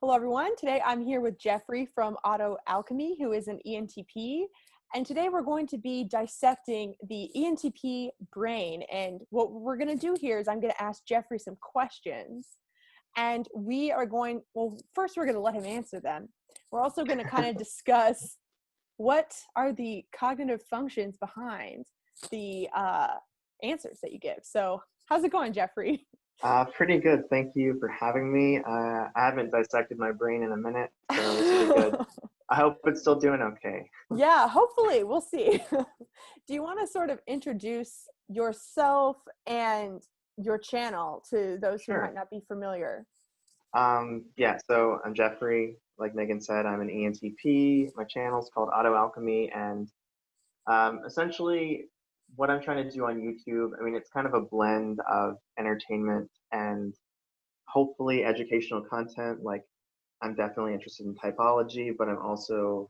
Hello, everyone. Today I'm here with Jeffrey from AutoAlchemy, who is an ENTP. And today we're going to be dissecting the ENTP brain. And what we're going to do here is I'm going to ask Jeffrey some questions. And we are going, well, first we're going to let him answer them. We're also going to kind of discuss what are the cognitive functions behind the answers that you give. So how's it going, Jeffrey? Pretty good. Thank you for having me. I haven't dissected my brain in a minute, so this will be good. I hope it's still doing okay. Yeah, hopefully. We'll see. Do you want to sort of introduce yourself and your channel to those who might not be familiar? Yeah, so I'm Jeffrey. Like Megan said, I'm an ENTP. My channel is called AutoAlchemy, and essentially what I'm trying to do on YouTube, I mean, it's kind of a blend of entertainment and hopefully educational content. Like, I'm definitely interested in typology, but I'm also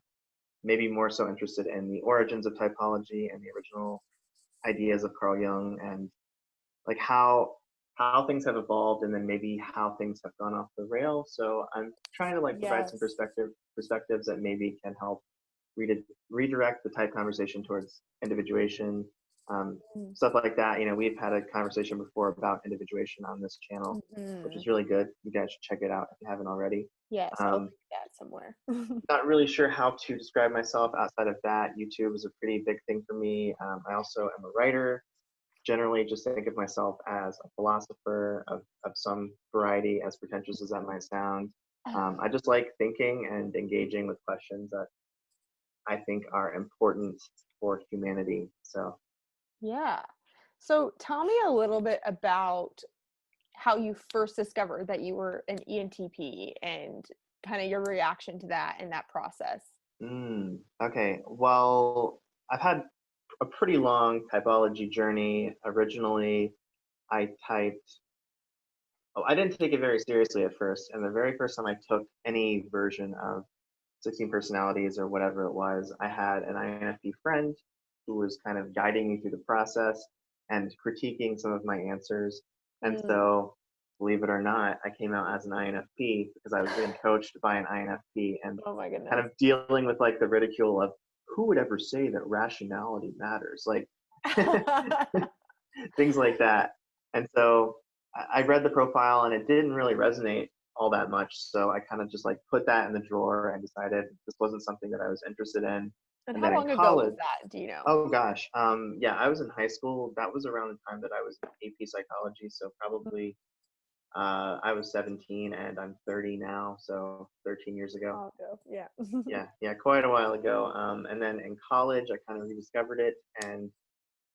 maybe more so interested in the origins of typology and the original ideas of Carl Jung, and like how things have evolved, and then maybe how things have gone off the rail. So I'm trying to like provide some perspectives that maybe can help redirect the type conversation towards individuation, stuff like that. You know, we've had a conversation before about individuation on this channel, which is really good. You guys should check it out if you haven't already. Yes, I'll link that somewhere. Not really sure how to describe myself outside of that. YouTube is a pretty big thing for me. I also am a writer. Generally, just think of myself as a philosopher of some variety, as pretentious as that might sound. I just like thinking and engaging with questions that I think are important for humanity. So, yeah. So tell me a little bit about how you first discovered that you were an ENTP and kind of your reaction to that and that process. Okay. Well, I've had a pretty long typology journey. Originally, I didn't take it very seriously at first. And the very first time I took any version of 16 personalities or whatever it was, I had an INFP friend who was kind of guiding me through the process and critiquing some of my answers. And so, believe it or not, I came out as an INFP because I was being coached by an INFP, and Oh my goodness. kind of dealing with like the ridicule of who would ever say that rationality matters, like things like that. And so I read the profile and it didn't really resonate all that much. So I kind of just like put that in the drawer and decided this wasn't something that I was interested in. And And how then long in ago was college, that? Do you know? oh gosh, yeah, I was in high school. That was around the time that I was in AP psychology. So probably I was 17 and I'm 30 now. So 13 years ago. Yeah. Yeah, quite a while ago. And then in college, I kind of rediscovered it and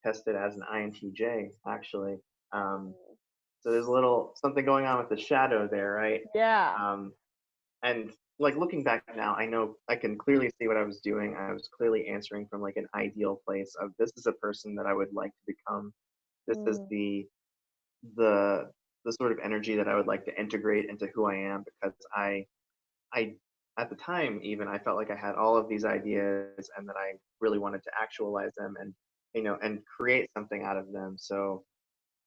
tested as an INTJ, actually. So there's a little something going on with the shadow there, right? Yeah. And like looking back now, I know I can clearly see what I was doing. I was clearly answering from like an ideal place of this is a person that I would like to become. This is the sort of energy that I would like to integrate into who I am, because I at the time even I felt like I had all of these ideas and that I really wanted to actualize them and and create something out of them. So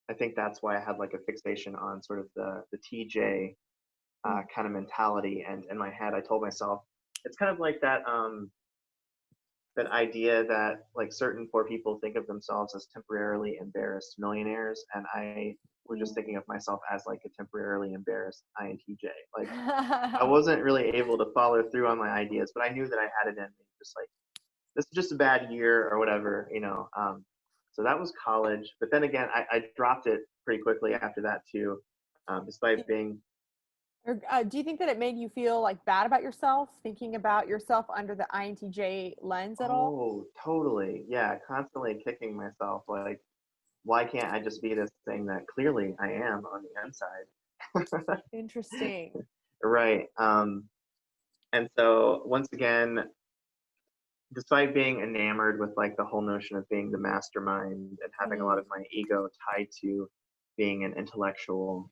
I think that's why I had like a fixation on sort of the TJ kind of mentality. And in my head, I told myself it's kind of like that idea that like certain poor people think of themselves as temporarily embarrassed millionaires, and I was just thinking of myself as like a temporarily embarrassed INTJ. Like I wasn't really able to follow through on my ideas, but I knew that I had it in me. Just like this is just a bad year or whatever. So that was college. But then again, I dropped it pretty quickly after that too, despite being. Or do you think that it made you feel like bad about yourself, thinking about yourself under the INTJ lens at all? Oh, totally. Yeah, constantly kicking myself. Like, why can't I just be this thing that clearly I am on the inside? Interesting. Right. And so once again, despite being enamored with like the whole notion of being the mastermind and having a lot of my ego tied to being an intellectual,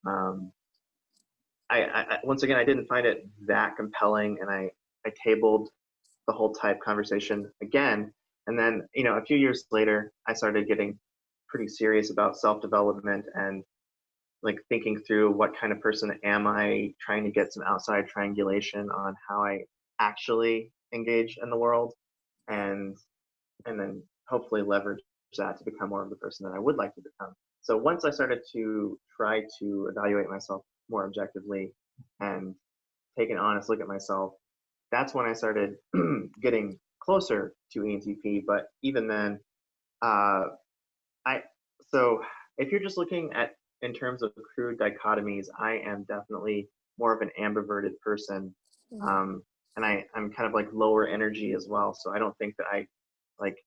I once again I didn't find it that compelling, and I tabled the whole type conversation again. And then a few years later, I started getting pretty serious about self-development and like thinking through what kind of person am I, trying to get some outside triangulation on how I actually engage in the world, and then hopefully leverage that to become more of the person that I would like to become. So once I started to try to evaluate myself more objectively and take an honest look at myself, that's when I started getting closer to ENTP. But even then, uh, I so if you're just looking at in terms of crude dichotomies, I am definitely more of an ambiverted person, Mhm. um, and I'm kind of like lower energy as well. So I don't think that I like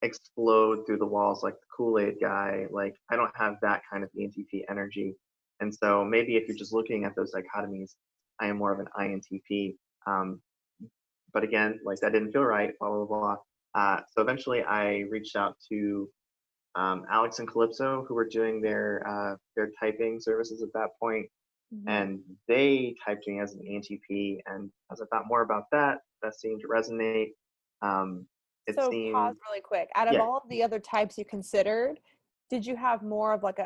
explode through the walls like the Kool-Aid guy. Like I don't have that kind of ENTP energy, and so maybe if you're just looking at those dichotomies, I am more of an INTP. Um, but again, like that didn't feel right. Blah blah blah. So eventually, I reached out to Alex and Calypso, who were doing their typing services at that point, Mhm. and they typed me as an ENTP. And as I thought more about that, that seemed to resonate. It So pause seemed, really quick. Out of yeah. all of the other types you considered, did you have more of like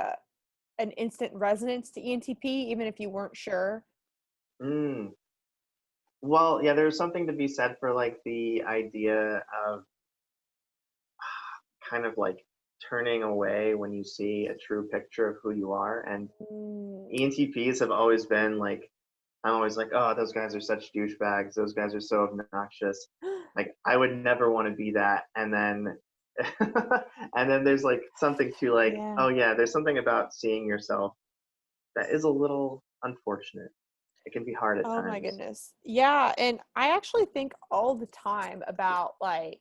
an instant resonance to ENTP, even if you weren't sure? Mm. Well, yeah, there's something to be said for like the idea of kind of like turning away when you see a true picture of who you are. And Mm. ENTPs have always been like, I'm always like, oh, those guys are such douchebags. Those guys are so obnoxious. Like, I would never want to be that. And then, and then there's like something to like, Yeah. oh yeah, there's something about seeing yourself that is a little unfortunate. It can be hard at Oh my times. goodness. Yeah, and I actually think all the time about like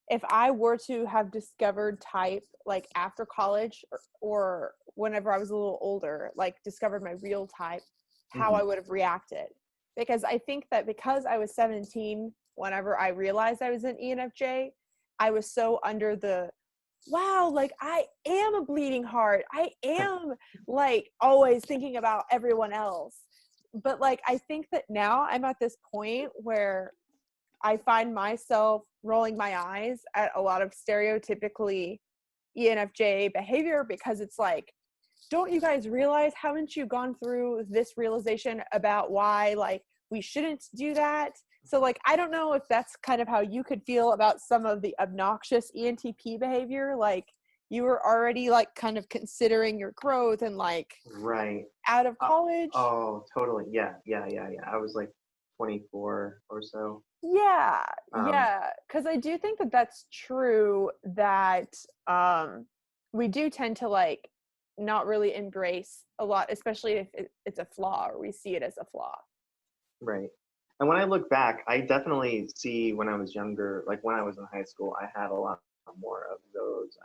if I were to have discovered type like after college or whenever I was a little older, like discovered my real type, how Hmm. I would have reacted. Because I think that because I was 17 whenever I realized I was an ENFJ, I was so under the wow, like I am a bleeding heart. I am like always thinking about everyone else. But like I think that now I'm at this point where I find myself rolling my eyes at a lot of stereotypically ENFJ behavior because it's like, don't you guys realize, haven't you gone through this realization about why like we shouldn't do that? So like I don't know if that's kind of how you could feel about some of the obnoxious ENTP behavior, like you were already like kind of considering your growth and like Right. out of Uh, college. oh, totally. Yeah, yeah, yeah, yeah. I was like 24 or so. Yeah, Um, yeah, because I do think that that's true that we do tend to like not really embrace a lot, especially if it's a flaw or we see it as a flaw. right. And when I look back, I definitely see when I was younger, like when I was in high school, I had a lot more of those,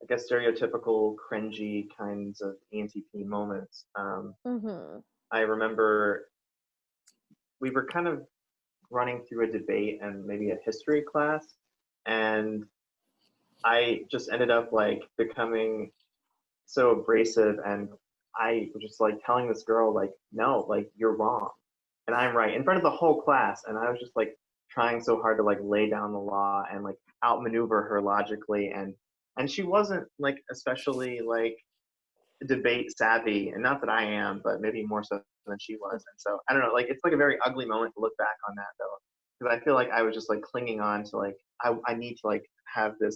I guess, stereotypical, cringy kinds of ENTP moments. Mm-hmm. I remember we were kind of running through a debate and maybe a history class, and I just ended up like becoming so abrasive, and I was just like telling this girl like, no, like you're wrong and I'm right in front of the whole class. And I was just like trying so hard to like lay down the law and like outmaneuver her logically, and she wasn't like especially like debate savvy, and not that I am, but maybe more so than she was. And so I don't know, like it's like a very ugly moment to look back on that though, because I feel like I was just like clinging on to like I need to like have this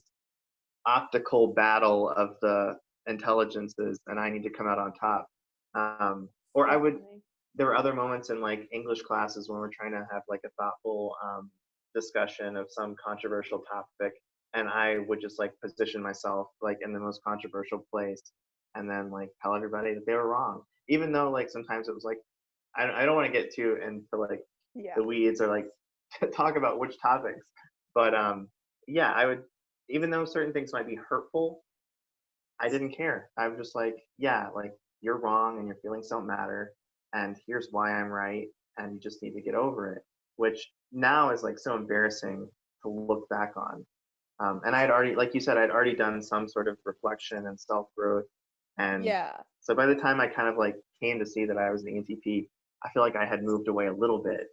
optical battle of the intelligences, and I need to come out on top. Or I would, Definitely. there were other moments in like English classes when we're trying to have like a thoughtful discussion of some controversial topic, and I would just like position myself like in the most controversial place, and then like tell everybody that they were wrong, even though like sometimes it was like I don't want to get too into like Yeah. the weeds or like talk about which topics, but yeah, I would, even though certain things might be hurtful, I didn't care. I was just like, yeah, like you're wrong and your feelings don't matter. And here's why I'm right. And you just need to get over it, which now is like so embarrassing to look back on. And I had already, like you said, I'd already done some sort of reflection and self growth. And Yeah. so by the time I kind of like came to see that I was an ENTP, I feel like I had moved away a little bit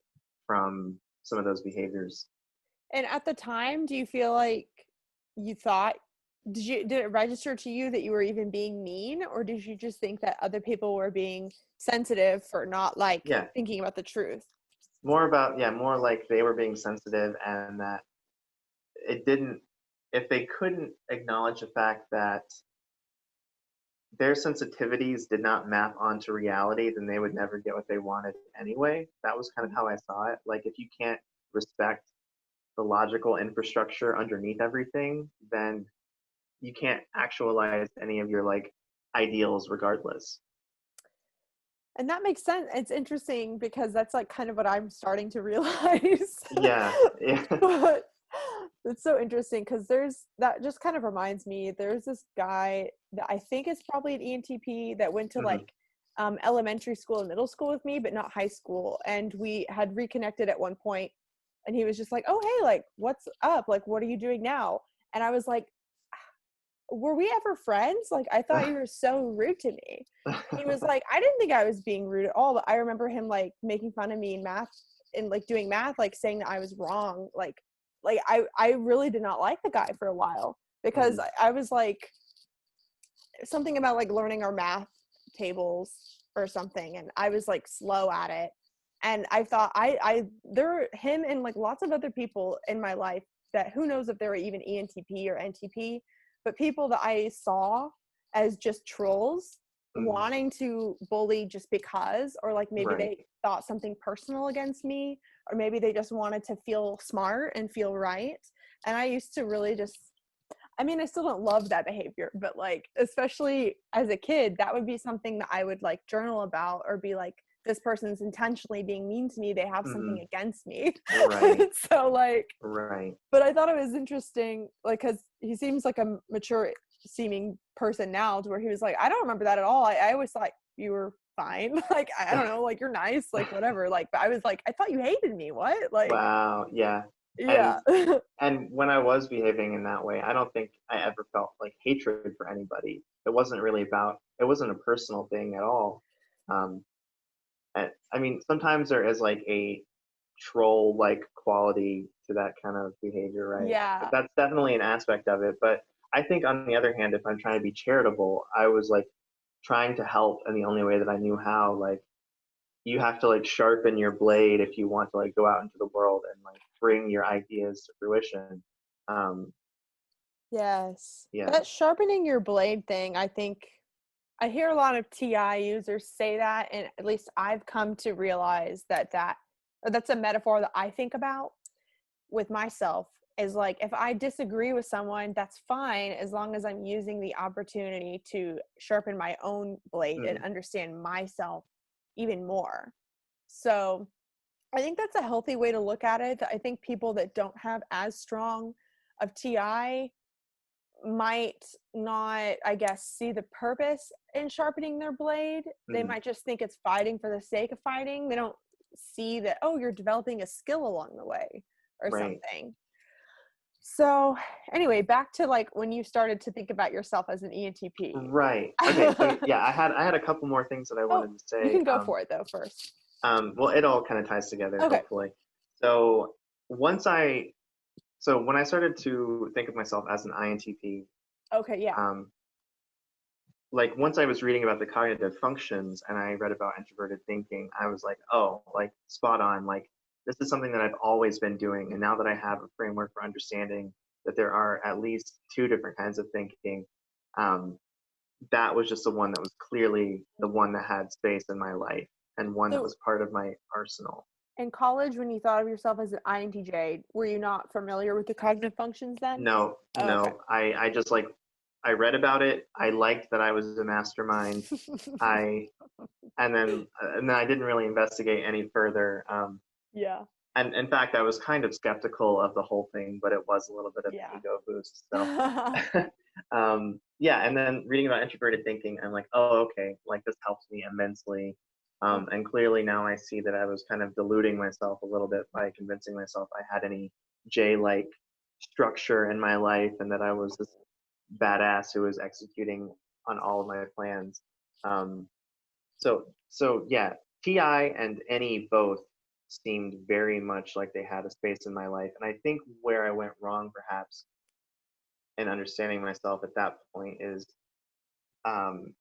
from some of those behaviors. And at the time, do you feel like you thought did it register to you that you were even being mean, or did you just think that other people were being sensitive for not like Yeah, thinking about the truth? more like they were being sensitive, and that it didn't, if they couldn't acknowledge the fact that their sensitivities did not map onto reality, then they would never get what they wanted anyway. That was kind of how I saw it. Like, if you can't respect the logical infrastructure underneath everything, then you can't actualize any of your like ideals regardless. And that makes sense. It's interesting because that's like kind of what I'm starting to realize. Yeah, yeah. But it's so interesting because that just kind of reminds me, there's this guy that I think is probably an ENTP that went to Mhm. like elementary school and middle school with me, but not high school. And we had reconnected at one point, and he was just like, "Oh, hey, like, what's up? Like, what are you doing now?" And I was like, "Were we ever friends? Like, I thought you were so rude to me." He was like, "I didn't think I was being rude at all, but I remember him like making fun of me in math and like doing math, like saying that I was wrong. Like I really did not like the guy for a while because Mhm. I was like something about like learning our math tables or something, and I was like slow at it. And I thought there him and like lots of other people in my life that who knows if they were even ENTP or NTP, but people that I saw as just trolls Mhm. wanting to bully just because, or like maybe Right. they thought something personal against me, or maybe they just wanted to feel smart and feel right. And I used to really just, I mean, I still don't love that behavior, but like, especially as a kid, that would be something that I would like journal about or be like, this person's intentionally being mean to me. They have something Mhm. against me. Right. So like, Right. but I thought it was interesting, like, cause he seems like a mature seeming person now to where he was like, I don't remember that at all. I always thought you were fine. Like, I don't know, like you're nice, like whatever. Like, but I was like, I thought you hated me. What? Like, Wow. Yeah. yeah. And and when I was behaving in that way, I don't think I ever felt like hatred for anybody. It wasn't really about. It wasn't a personal thing at all. Um, I mean, sometimes there is like a troll like quality to that kind of behavior, right? But Yeah. that's definitely an aspect of it. But I think on the other hand, if I'm trying to be charitable, I was like trying to help in the only way that I knew how. Like, you have to like sharpen your blade if you want to like go out into the world and like bring your ideas to fruition. Um, Yes. yeah. That sharpening your blade thing, I think I hear a lot of TI users say that, and at least I've come to realize or that's a metaphor that I think about with myself is like, if I disagree with someone, that's fine as long as I'm using the opportunity to sharpen my own blade and Mm, understand myself even more. So I think that's a healthy way to look at it. I think people that don't have as strong of TI might not, I guess, see the purpose in sharpening their blade. They mm, might just think it's fighting for the sake of fighting. They don't see that, oh, you're developing a skill along the way or right. something. So, anyway, back to like when you started to think about yourself as an ENTP. Right. Okay. So yeah, I had a couple more things that I Oh, wanted to you say. can go for it though first. Well, it all kind of ties together, Okay. hopefully. So once I, so when I started to think of myself as an INTP, Okay, yeah. um, like once I was reading about the cognitive functions and I read about introverted thinking, I was like, oh, like spot on. Like, this is something that I've always been doing, and now that I have a framework for understanding that there are at least two different kinds of thinking, um, that was just the one that was clearly the one that had space in my life and one that So, was part of my arsenal. in college, when you thought of yourself as an INTJ, were you not familiar with the cognitive functions then? No, Oh, okay. no. I just like, I read about it. I liked that I was a mastermind. I and then I didn't really investigate any further. Yeah. And in fact, I was kind of skeptical of the whole thing, but it was a little bit of an Yeah. ego boost. So yeah. And then reading about introverted thinking, I'm like, oh, okay, like this helps me immensely. And clearly now I see that I was kind of deluding myself a little bit by convincing myself I had any J-like structure in my life and that I was this badass who was executing on all of my plans. Um, so yeah, Ti and any both seemed very much like they had a space in my life, and I think where I went wrong perhaps and understanding myself at that point is, um,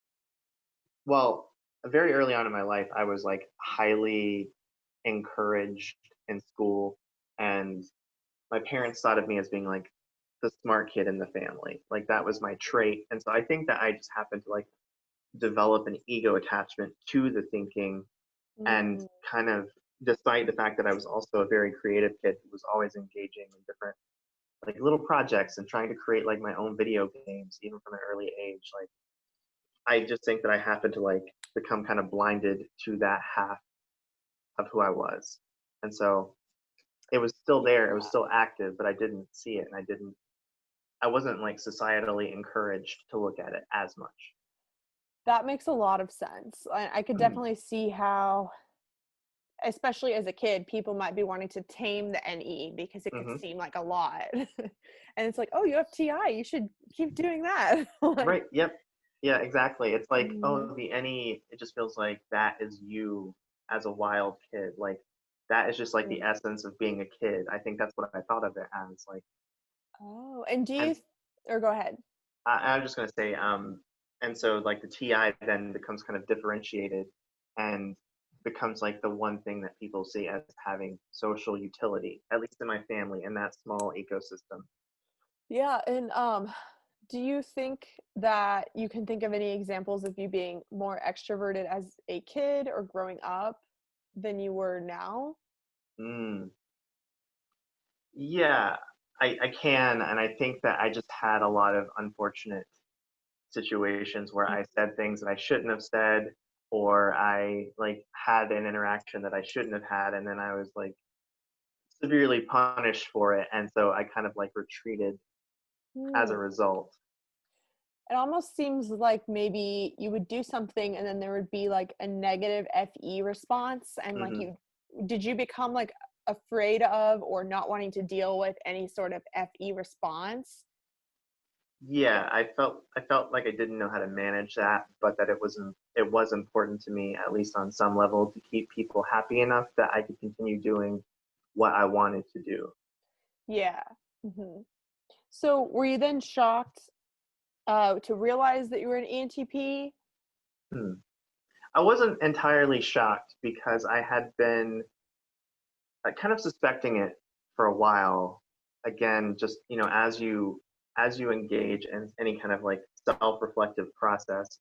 well, very early on in my life, I was like highly encouraged in school, and my parents thought of me as being like the smart kid in the family. Like that was my trait. And so I think that I just happened to like develop an ego attachment to the thinking, and Mm, kind of, despite the fact that I was also a very creative kid who was always engaging in different like little projects and trying to create like my own video games even from an early age. Like I just think that I happened to like become kind of blinded to that half of who I was. And so it was still there, it was still active, but I didn't see it, and I wasn't like societally encouraged to look at it as much. that makes a lot of sense. I could Mm, definitely see how, especially as a kid, people might be wanting to tame the NE because it could hmm. seem like a lot. And it's like, oh, you have TI, you should keep doing that. Like, Right. Yep. Yeah, exactly. It's like, mm, oh, the any, it just feels like that is you as a wild kid. Like that is just like the mm. essence of being a kid. I think that's what I thought of it as. Like, Oh, and do you, and or go ahead. I was just gonna say, and so like the TI then becomes kind of differentiated and becomes like the one thing that people see as having social utility, at least in my family, in that small ecosystem. Yeah, and do you think that you can think of any examples of you being more extroverted as a kid or growing up than you were now? Mm. Yeah, I can, and I think that I just had a lot of unfortunate situations where I said things that I shouldn't have said, or I like had an interaction that I shouldn't have had, and then I was like severely punished for it, and so I kind of like retreated as Hmm. a result. It almost seems like maybe you would do something and then there would be like a negative FE response, and like Hmm. you did you become like afraid of or not wanting to deal with any sort of FE response? Yeah, I felt like I didn't know how to manage that, but that it was important to me, at least on some level, to keep people happy enough that I could continue doing what I wanted to do. Yeah. Hmm. So were you then shocked to realize that you were an ENTP? Hmm. I wasn't entirely shocked because I had been kind of suspecting it for a while. Again, just as you engage in any kind of like self-reflective process,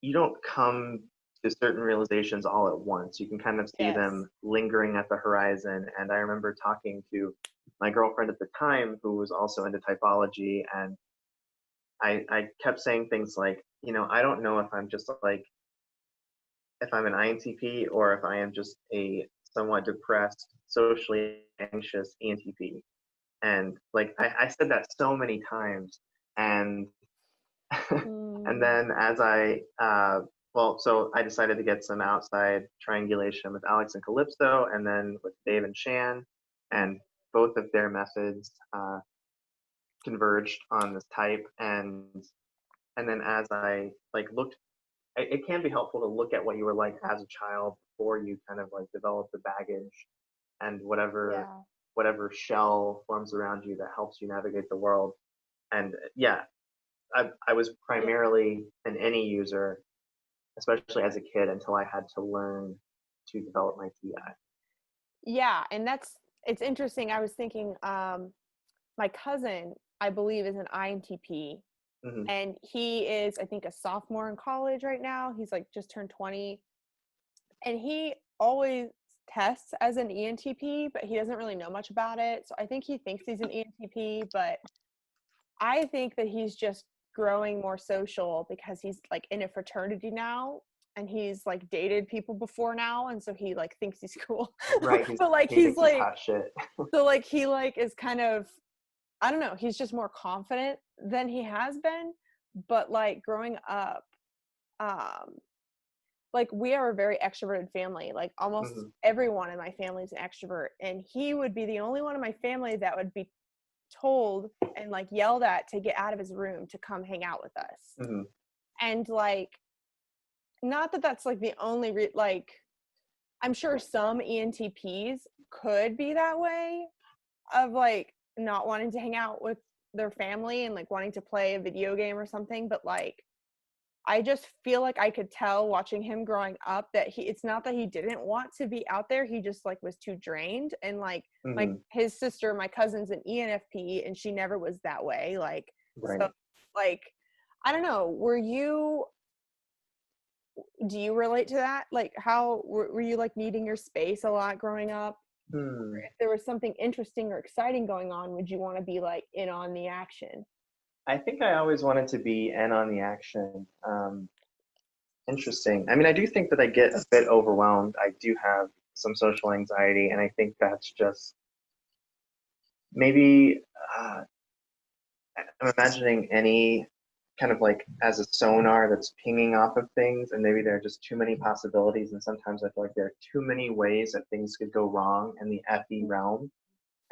you don't come to certain realizations all at once. You can kind of see Yes. them lingering at the horizon. And I remember talking to my girlfriend at the time who was also into typology, and I kept saying things like, I don't know if I'm just like if I'm an INTP or if I am just a somewhat depressed, socially anxious ENTP. And like I said that so many times, and and Mm, then as so I decided to get some outside triangulation with Alex and Calypso, and then with Dave and Shan, and both of their methods converged on this type, and then as I like looked, it can be helpful to look at what you were like as a child before you kind of like develop the baggage and yeah. whatever shell forms around you that helps you navigate the world. And yeah, I was Yeah. primarily an any user, especially as a kid, until I had to learn to develop my TI. Yeah, and it's interesting. I was thinking my cousin, I believe, is an INTP, Hmm. and he is, I think, a sophomore in college right now. He's like just turned 20, and he always tests as an ENTP, but he doesn't really know much about it. So I think he thinks he's an ENTP, but I think that he's just growing more social because he's like in a fraternity now, and he's like dated people before now, and so he like thinks he's cool. Right, But like he he's thinks he's like, hot shit. so like he like is kind of, I don't know, he's just more confident than he has been. But like growing up, um, like we are a very extroverted family. Like almost Hmm. everyone in my family is an extrovert, and he would be the only one in my family that would be told and like yelled at to get out of his room to come hang out with us. Hmm. And like, not that that's like the only like, I'm sure some ENTPs could be that way, of like not wanting to hang out with their family and like wanting to play a video game or something, but like I just feel like I could tell watching him growing up that it's not that he didn't want to be out there, he just like was too drained. And like his sister, my cousin's an ENFP, and she never was that way. Like so like I don't know, do you relate to that? Like how were you like needing your space a lot growing up? Or if there was something interesting or exciting going on, would you want to be like in on the action? I think I always wanted to be in on the action. Interesting. I mean, I do think that I get a bit overwhelmed. I do have some social anxiety, and I think that's just maybe I'm imagining any kind of like as a sonar that's pinging off of things, and maybe there are just too many possibilities, and sometimes I feel like there are too many ways that things could go wrong in the FE realm,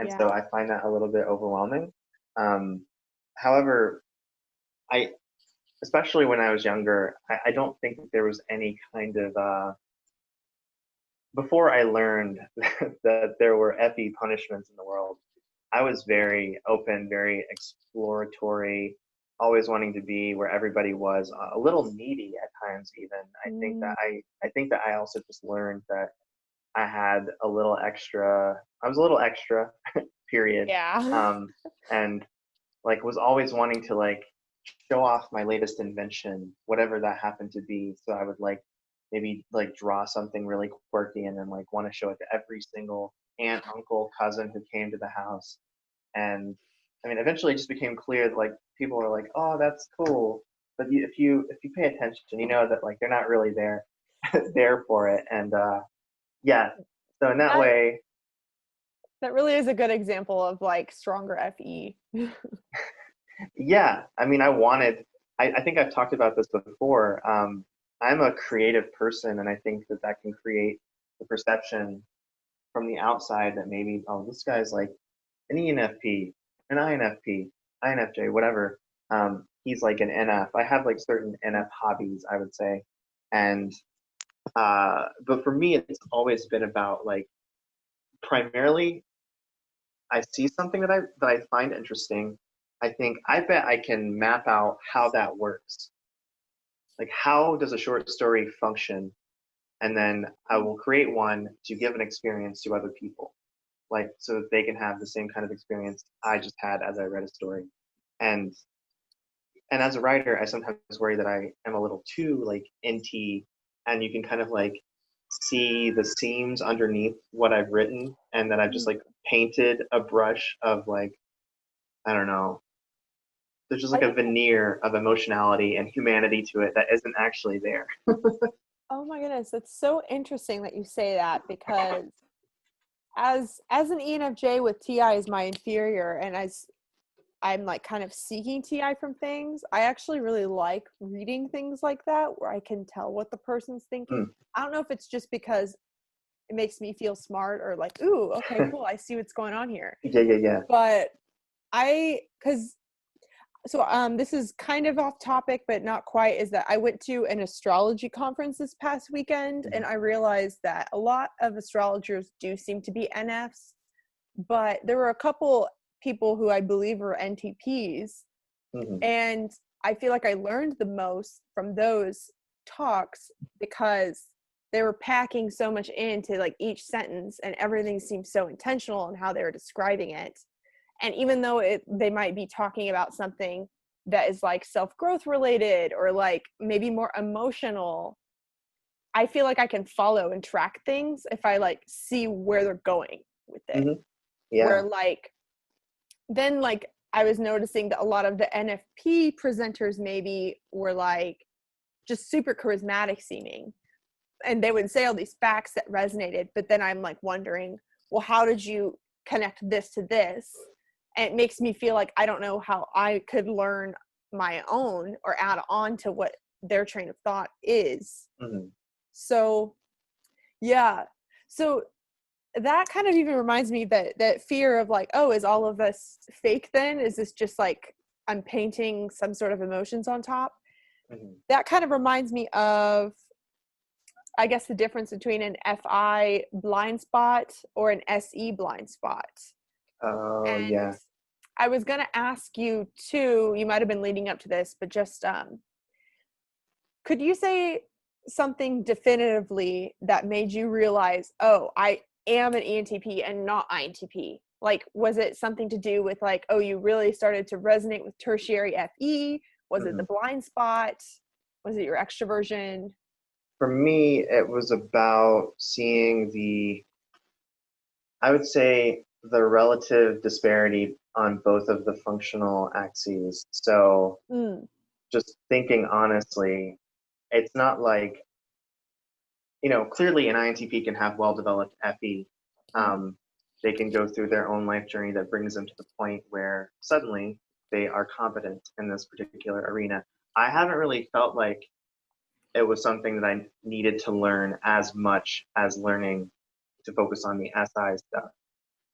and so I find that a little bit overwhelming. However, I especially when I was younger, I don't think that there was any kind of before I learned that there were FE punishments in the world. I was very open, very exploratory, always wanting to be where everybody was, a little needy at times even. I think that I also just learned that I had a little extra, I was a little extra, period. Yeah. And like was always wanting to like show off my latest invention, whatever that happened to be. So I would like maybe like draw something really quirky and then like want to show it to every single aunt, uncle, cousin who came to the house. And I mean, eventually it just became clear that like people were like, "Oh, that's cool," but if you pay attention, you know that like they're not really there there for it. And yeah, so in that way, that really is a good example of like stronger FE. yeah. I mean, I think I've talked about this before. I'm a creative person, and I think that that can create the perception from the outside that maybe, oh, this guy's like an ENFP, an INFP, INFJ, whatever. He's like an NF. I have like certain NF hobbies, I would say. And but for me, it's always been about like primarily I see something that I find interesting. I think I bet I can map out how that works. Like how does a short story function? And then I will create one to give an experience to other people, like so that they can have the same kind of experience I just had as I read a story. And and as a writer, I sometimes worry that I am a little too like NT, and you can kind of like see the seams underneath what I've written, and that I've just like painted a brush of like I don't know. There's just like a veneer of emotionality and humanity to it that isn't actually there. Oh my goodness, that's so interesting that you say that, because as an ENFJ with TI as my inferior, and as I'm like kind of seeking TI from things, I actually really like reading things like that where I can tell what the person's thinking. I don't know if it's just because it makes me feel smart or like, ooh, okay, cool, I see what's going on here. Yeah. But this is kind of off topic, but not quite, is that I went to an astrology conference this past weekend, and I realized that a lot of astrologers do seem to be NFs, but there were a couple people who I believe are NTPs. And I feel like I learned the most from those talks because they were packing so much into like each sentence, and everything seemed so intentional in how they were describing it. And even though they might be talking about something that is like self-growth related or like maybe more emotional, I feel like I can follow and track things if I like see where they're going with it. Yeah. Where like then like I was noticing that a lot of the NFP presenters maybe were like just super charismatic seeming, and they would say all these facts that resonated, but then I'm like wondering, well, how did you connect this to this? And it makes me feel like I don't know how I could learn my own or add on to what their train of thought is. So yeah, so that kind of even reminds me that fear of like, oh, is all of this fake then? Is this just like I'm painting some sort of emotions on top? That kind of reminds me of, I guess, the difference between an FI blind spot or an SE blind spot. Oh, And yeah. I was going to ask you too, you might have been leading up to this, but just could you say something definitively that made you realize, oh, I am an ENTP and not INTP? Like, was it something to do with like, oh, you really started to resonate with tertiary FE? Was it the Mhm. blind spot? Was it your extroversion? For me, it was about seeing I would say, the relative disparity on both of the functional axes. So Mm. just thinking honestly, it's not like, clearly an INTP can have well-developed FE. Mm. They can go through their own life journey that brings them to the point where suddenly they are competent in this particular arena. I haven't really felt like it was something that I needed to learn as much as learning to focus on the SI stuff.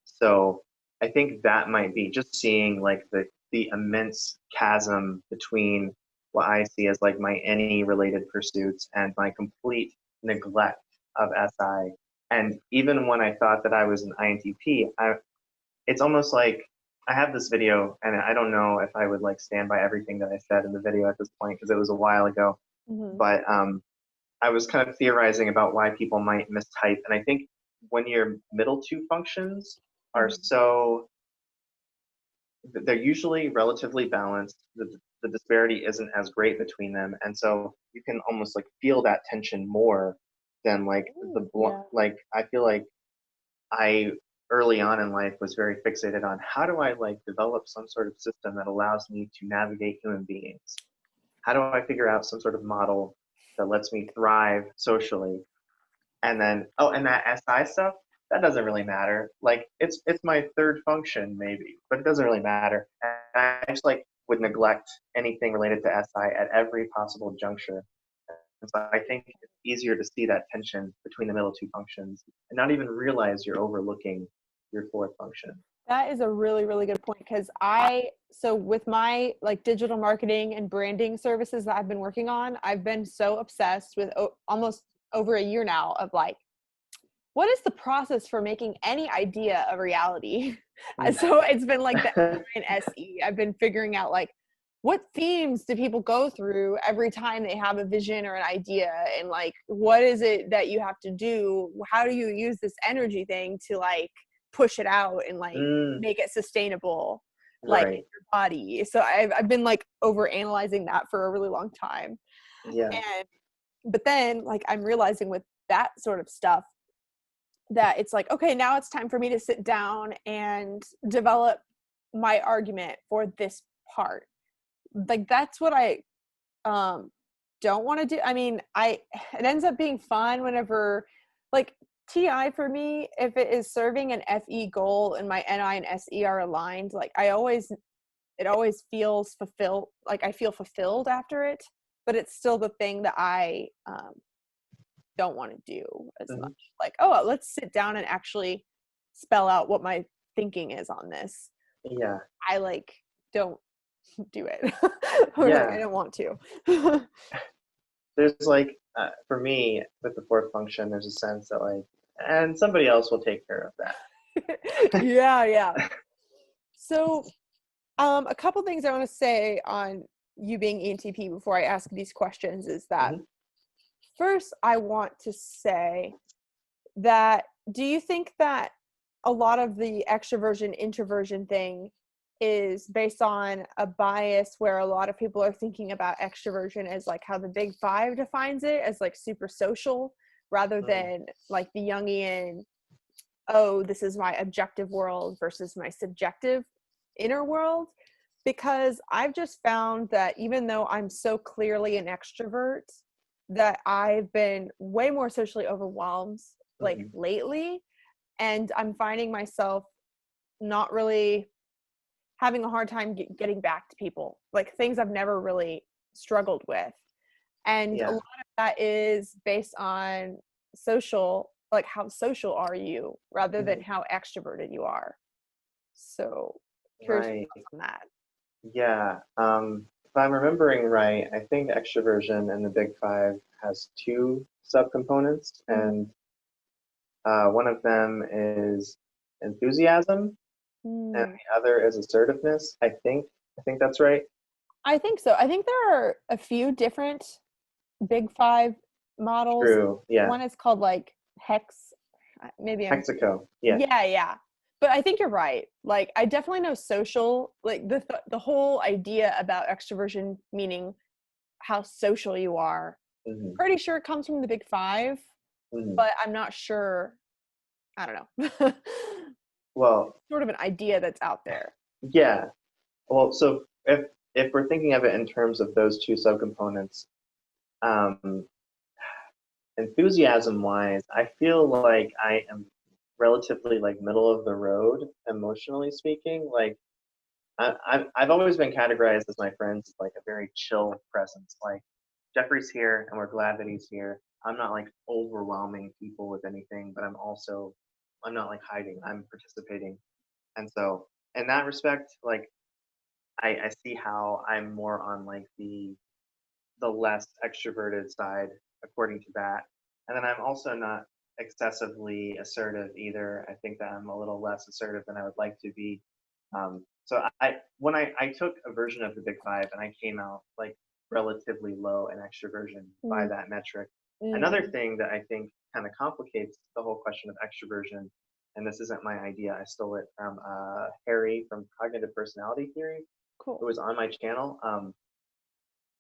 So I think that might be just seeing like the immense chasm between what I see as like my any related pursuits and my complete neglect of SI. And even when I thought that I was an INTP, it's almost like I have this video, and I don't know if I would like stand by everything that I said in the video at this point because it was a while ago. Mm-hmm. But I was kind of theorizing about why people might mistype, and I think when your middle two functions are Mm-hmm. so they're usually relatively balanced. The disparity isn't as great between them, and so you can almost like feel that tension more than like Yeah. like I feel like I early on in life was very fixated on how do I like develop some sort of system that allows me to navigate human beings? How do I figure out some sort of model that lets me thrive socially? And then and that SI stuff, that doesn't really matter. Like it's my third function maybe, but it doesn't really matter. And I just like would neglect anything related to SI at every possible juncture. And so I think it's easier to see that tension between the middle two functions and not even realize you're overlooking your fourth function. That is a really, really good point because so with my like digital marketing and branding services that I've been working on, I've been so obsessed with almost over a year now of like, what is the process for making any idea a reality? Mm. So it's been like the SE. I've been figuring out like, what themes do people go through every time they have a vision or an idea? And like, what is it that you have to do? How do you use this energy thing to like push it out and like Mm, make it sustainable, like in right. your body? So I've been like over analyzing that for a really long time. Yeah. And, but then like I'm realizing with that sort of stuff, that it's like, okay, now it's time for me to sit down and develop my argument for this part. Like that's what I um don't want to do. I mean, it ends up being fun whenever like TI for me, if it is serving an FE goal and my NI and SE are aligned, like it always feels fulfilled, like I feel fulfilled after it, but it's still the thing that I don't want to do as Hmm. much. Like, oh, let's sit down and actually spell out what my thinking is on this. Yeah. I like don't do it. Or like I Yeah. don't want to. There's like for me with the fourth function, there's a sense that like, and somebody else will take care of that. Yeah, yeah. So a couple things I want to say on you being ENTP before I ask these questions is that Hmm. first I want to say that do you think that a lot of the extroversion introversion thing is based on a bias where a lot of people are thinking about extroversion as like how the big five defines it as like super social rather Mm. than like the Jungian, oh, this is my objective world versus my subjective inner world? Because I've just found that even though I'm so clearly an extrovert, that I've been way more socially overwhelmed like Hmm. lately, and I'm finding myself not really having a hard time getting back to people, like things I've never really struggled with. And a Yeah. lot of that is based on social, like how social are you rather than Hmm. how extroverted you are. So curious your Right. thoughts on that. Yeah. If I'm remembering right, I think extroversion in the Big Five has two subcomponents, Mm-hmm. and one of them is enthusiasm, and Mm. the other is assertiveness. I think that's right. I think so. I think there are a few different big five models. True. Yeah. One is called like Hex. Maybe I'm, Mexico. Yeah. yeah, yeah. But I think you're right. Like, I definitely know social, like the whole idea about extroversion meaning how social you are. Hmm. Pretty sure it comes from the big five, Hmm. but I'm not sure. I don't know. Well, Sort of an idea that's out there. yeah. Well, so if we're thinking of it in terms of those two subcomponents, um, enthusiasm wise, I feel like I am relatively like middle of the road emotionally speaking. Like I've always been categorized as my friends as like a very chill presence. Like Jeffrey's here and we're glad that he's here. I'm not like overwhelming people with anything, but I'm not like hiding. I'm participating. And so in that respect, like I see how I'm more on like the less extroverted side according to that. And then I'm also not excessively assertive either. I think that I'm a little less assertive than I would like to be. So when I took a version of the Big Five and I came out like relatively low in extroversion by Mm, that metric. Another mm, thing that I think kind of complicates the whole question of extroversion, and this isn't my idea, I stole it from Harry from Cognitive Personality Theory, who cool. was on my channel.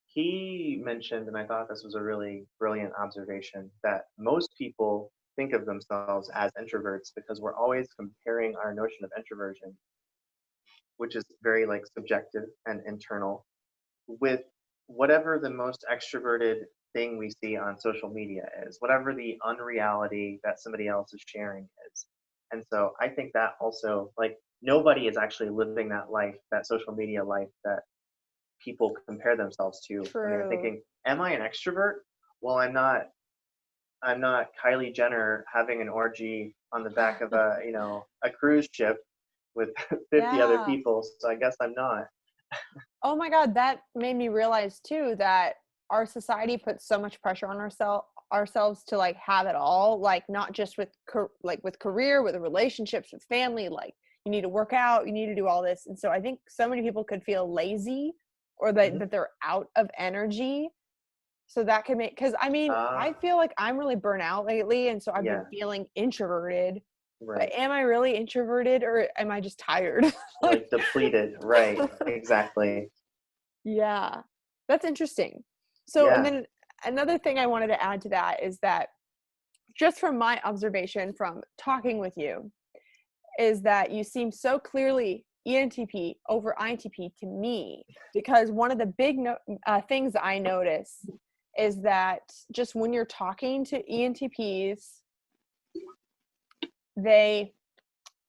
He mentioned, and I thought this was a really brilliant observation, that most people think of themselves as introverts because we're always comparing our notion of introversion, which is very like subjective and internal, with whatever the most extroverted thing we see on social media is, whatever the unreality that somebody else is sharing is. And so I think that also, like, nobody is actually living that life, that social media life that people compare themselves to when they're True. thinking, "Am I an extrovert?" Well, I'm not. I'm not Kylie Jenner having an orgy on the back of a cruise ship with 50 other Yeah. people. So I guess I'm not. Oh my God, that made me realize too that our society puts so much pressure on ourselves to like have it all, like not just with like with career, with relationships, with family, like you need to work out, you need to do all this. And so I think so many people could feel lazy or Hmm. that they're out of energy. So that could make, because I mean, Uh, I feel like I'm really burnt out lately. And so I've been yeah, feeling introverted. But right. am I really introverted or am I just tired? Like, Like depleted, right? Exactly. yeah, that's interesting. So, and Yeah. then another thing I wanted to add to that is that just from my observation from talking with you, is that you seem so clearly ENTP over INTP to me, because one of the big things I notice is that just when you're talking to ENTPs, they,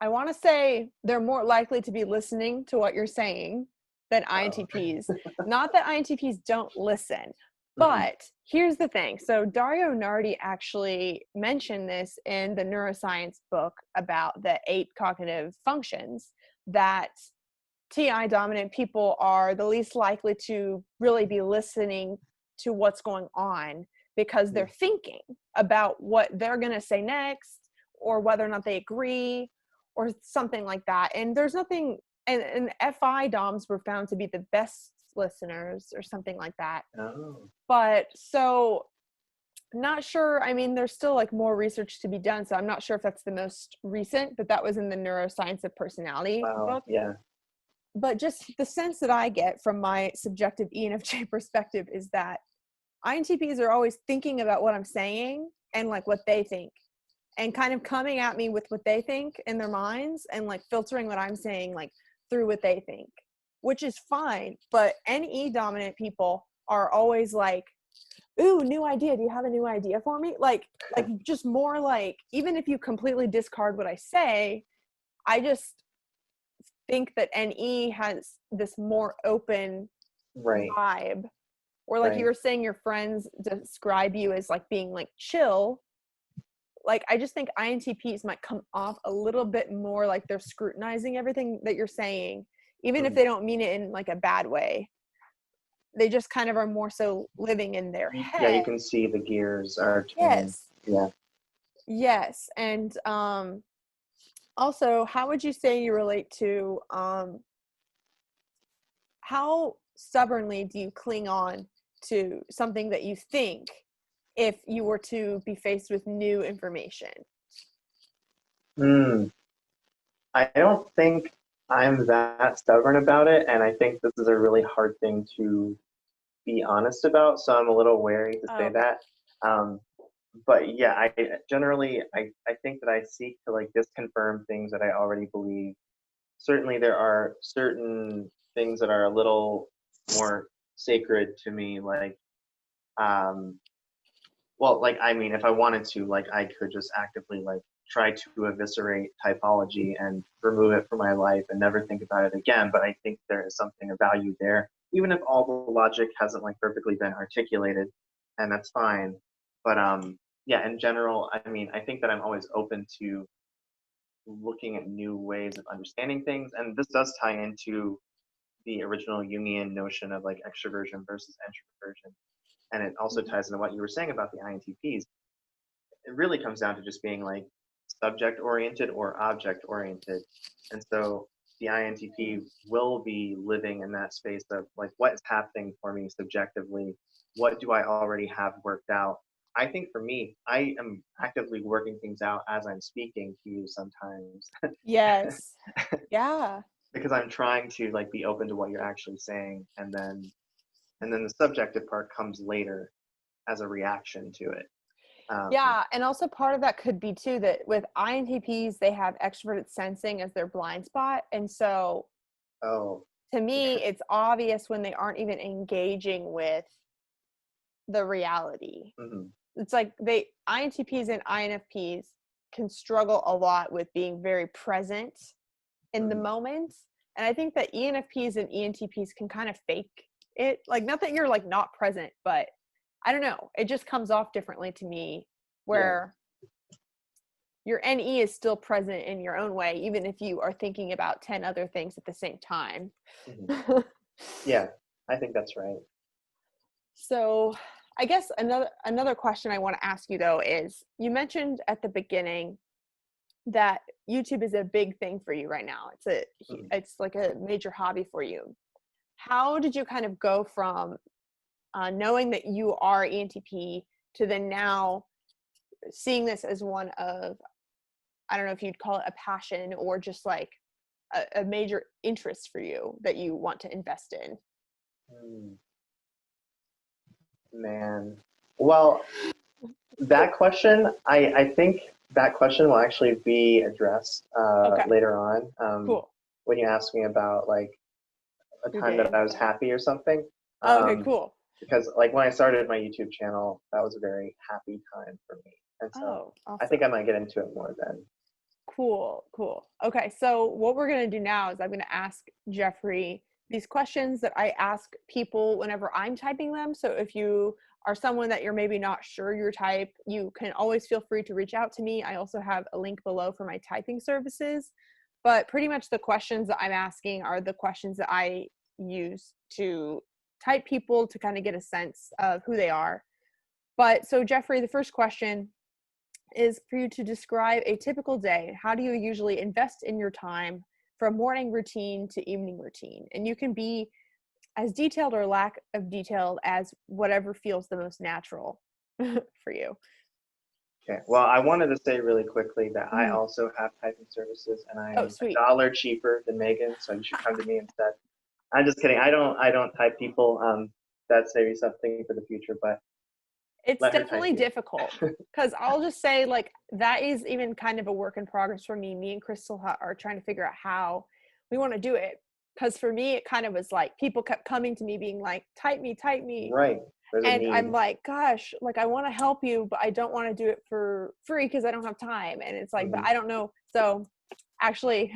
I want to say they're more likely to be listening to what you're saying than Uh-oh. INTPs. Not that INTPs don't listen, Hmm. but here's the thing. So Dario Nardi actually mentioned this in the neuroscience book about the 8 cognitive functions, that TI dominant people are the least likely to really be listening to what's going on because they're thinking about what they're going to say next or whether or not they agree or something like that. And there's nothing, and FI DOMs were found to be the best listeners or something like that. Oh, But so not sure. I mean, there's still like more research to be done. So I'm not sure if that's the most recent, but that was in the Neuroscience of Personality wow. book. Yeah. But just the sense that I get from my subjective ENFJ perspective is that INTPs are always thinking about what I'm saying and like what they think and kind of coming at me with what they think in their minds and like filtering what I'm saying like through what they think, which is fine. But NE dominant people are always like, ooh, new idea. Do you have a new idea for me? Like just more like, even if you completely discard what I say, I just think that NE has this more open Right. vibe. Or like you Right. were saying, your friends describe you as like being like chill. Like I just think INTPs might come off a little bit more like they're scrutinizing everything that you're saying, even if Mhm. they don't mean it in like a bad way. They just kind of are more so living in their Yeah, you head. can see the gears are turning. Yes. Yeah. Yes. And Also, how would you say you relate to how stubbornly do you cling on to something that you think if you were to be faced with new information? Hmm. I don't think I'm that stubborn about it, and I think this is a really hard thing to be honest about, so I'm a little wary to Oh, say okay. that. Um, but yeah, I generally I think that I seek to like disconfirm things that I already believe. Certainly, there are certain things that are a little more sacred to me, like um, well, like I mean, if I wanted to, like I could just actively like try to eviscerate typology and remove it from my life and never think about it again. But I think there is something of value there, even if all the logic hasn't like perfectly been articulated, and that's fine. But yeah, in general, I mean, I think that I'm always open to looking at new ways of understanding things, and this does tie into the original Jungian notion of like extroversion versus introversion, and it also Mhm. ties into what you were saying about the INTPs. It really comes down to just being like subject oriented or object oriented. And so the INTP will be living in that space of like what is happening for me subjectively? What do I already have worked out? I think for me, I am actively working things out as I'm speaking to you sometimes Yes. Yeah. because I'm trying to like be open to what you're actually saying, and then the subjective part comes later as a reaction to it. Um, Yeah, and also part of that could be too that with INTPs, they have extroverted sensing as their blind spot. And so oh, to yeah. me, it's obvious when they aren't even engaging with the reality. Mhm. It's like INTPs and INFPs can struggle a lot with being very present in the Mhm. moment. And I think that ENFPs and ENTPs can kind of fake it. Like, not that you're like not present, but I don't know. It just comes off differently to me Yeah. where your NE is still present in your own way, even if you are thinking about 10 other things at the same time. Mhm. Yeah, I think that's right. So I guess another question I want to ask you though is you mentioned at the beginning that YouTube is a big thing for you right now. Mhm. It's like a major hobby for you. How did you kind of go from knowing that you are ENTP to then now seeing this as one of, I don't know if you'd call it a passion or just like a major interest for you that you want to invest in? Mm, man. Well, that question, I think that question will actually be addressed Okay, later on cool. when you ask me about like a Your time day that and I was stuff. happy or something. Okay, Um, cool. because like when I started my YouTube channel, that was a very happy time for me. And so Oh, I think I awesome. might get into it more then. Cool, cool. Okay, so what we're going to do now is I'm going to ask Jeffrey these questions that I ask people whenever I'm typing them. So if you are someone that you're maybe not sure your type, you can always feel free to reach out to me. I also have a link below for my typing services. But pretty much the questions that I'm asking are the questions that I use to type people to kind of get a sense of who they are. But so Jeffrey, the first question is for you to describe a typical day. How do you usually invest in your time from morning routine to evening routine? And you can be as detailed or lack of detail as whatever feels the most natural for you. Okay. Well, I wanted to say really quickly that I Mhm. also have typing services, and I Oh, am sweet. $1 cheaper than Megan, so you should come to me instead. I'm just kidding. I don't type people. That's maybe something for the future, but It's let her type definitely you. difficult because I'll just say, like, that is even kind of a work in progress for me. Me and Crystal are trying to figure out how we want to do it. Because for me, it kind of was like people kept coming to me being like, type me, type me. Right. There's a And I'm need. like, gosh, like I want to help you, but I don't want to do it for free because I don't have time. And it's like, but Hmm. I don't know. So actually,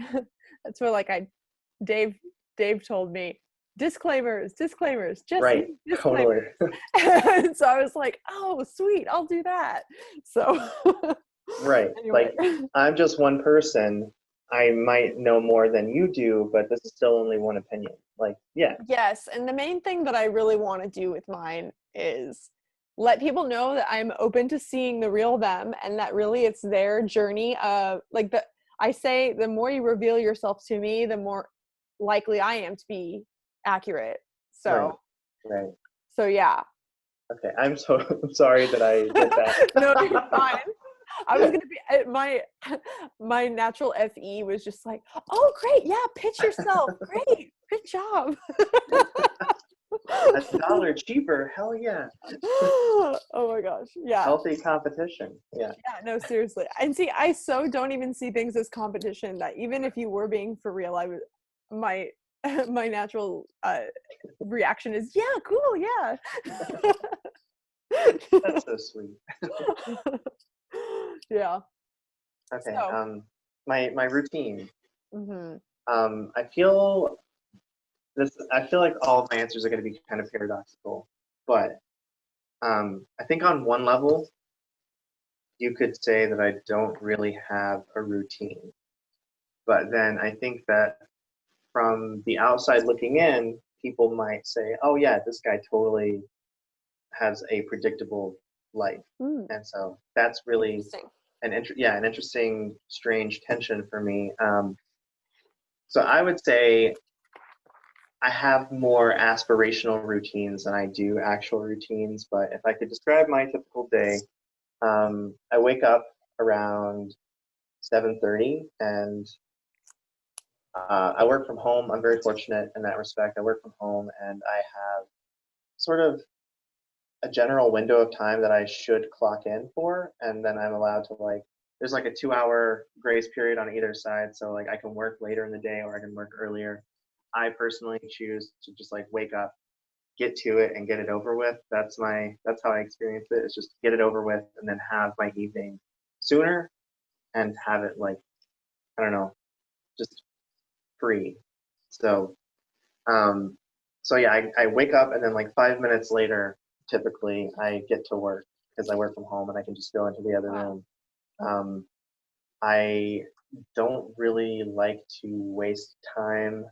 that's where like Dave, Dave told me disclaimers, disclaimers, just Right. Totally. disclaimers. And so I was like, oh, sweet, I'll do that. So Right. anyway. Like I'm just one person. I might know more than you do, but this is still only one opinion. Like, yeah. Yes, and the main thing that I really want to do with mine is let people know that I'm open to seeing the real them and that really it's their journey of like the I say the more you reveal yourself to me, the more likely I am to be accurate. Right. So, Right. so yeah. Okay. I'm so sorry that I did No, you're that. fine. I was gonna be my natural FE was just like, oh great, yeah, pitch yourself. Great, good job. $1 cheaper. Hell yeah. Oh my gosh. Yeah. Healthy competition. Yeah. Yeah, no, seriously. And see, I so don't even see things as competition that even if you were being for real, I would my my natural reaction is, yeah, cool, yeah. That's so sweet. Yeah. Okay. So, My routine. mhm. I feel I feel like all of my answers are going to be kind of paradoxical, but I think on one level, you could say that I don't really have a routine. But then I think that from the outside looking in, people might say, "Oh yeah, this guy totally has a predictable life," Mm, and so that's really interesting. an interesting, strange tension for me. So I would say I have more aspirational routines than I do actual routines. But if I could describe my typical day, I wake up around 7:30, and I work from home. I'm very fortunate in that respect. I work from home, and I have sort of a general window of time that I should clock in for, and then I'm allowed to like. There's like a 2-hour grace period on either side, so like I can work later in the day or I can work earlier. I personally choose to just like wake up, get to it, and get it over with. That's how I experience it. It's just get it over with, and then have my evening sooner, and have it like I don't know, just free. So Um, so yeah, I wake up and then like 5 minutes later, typically I get to work because I work from home and I can just go into the other Wow. room. Um, I don't really like to waste time.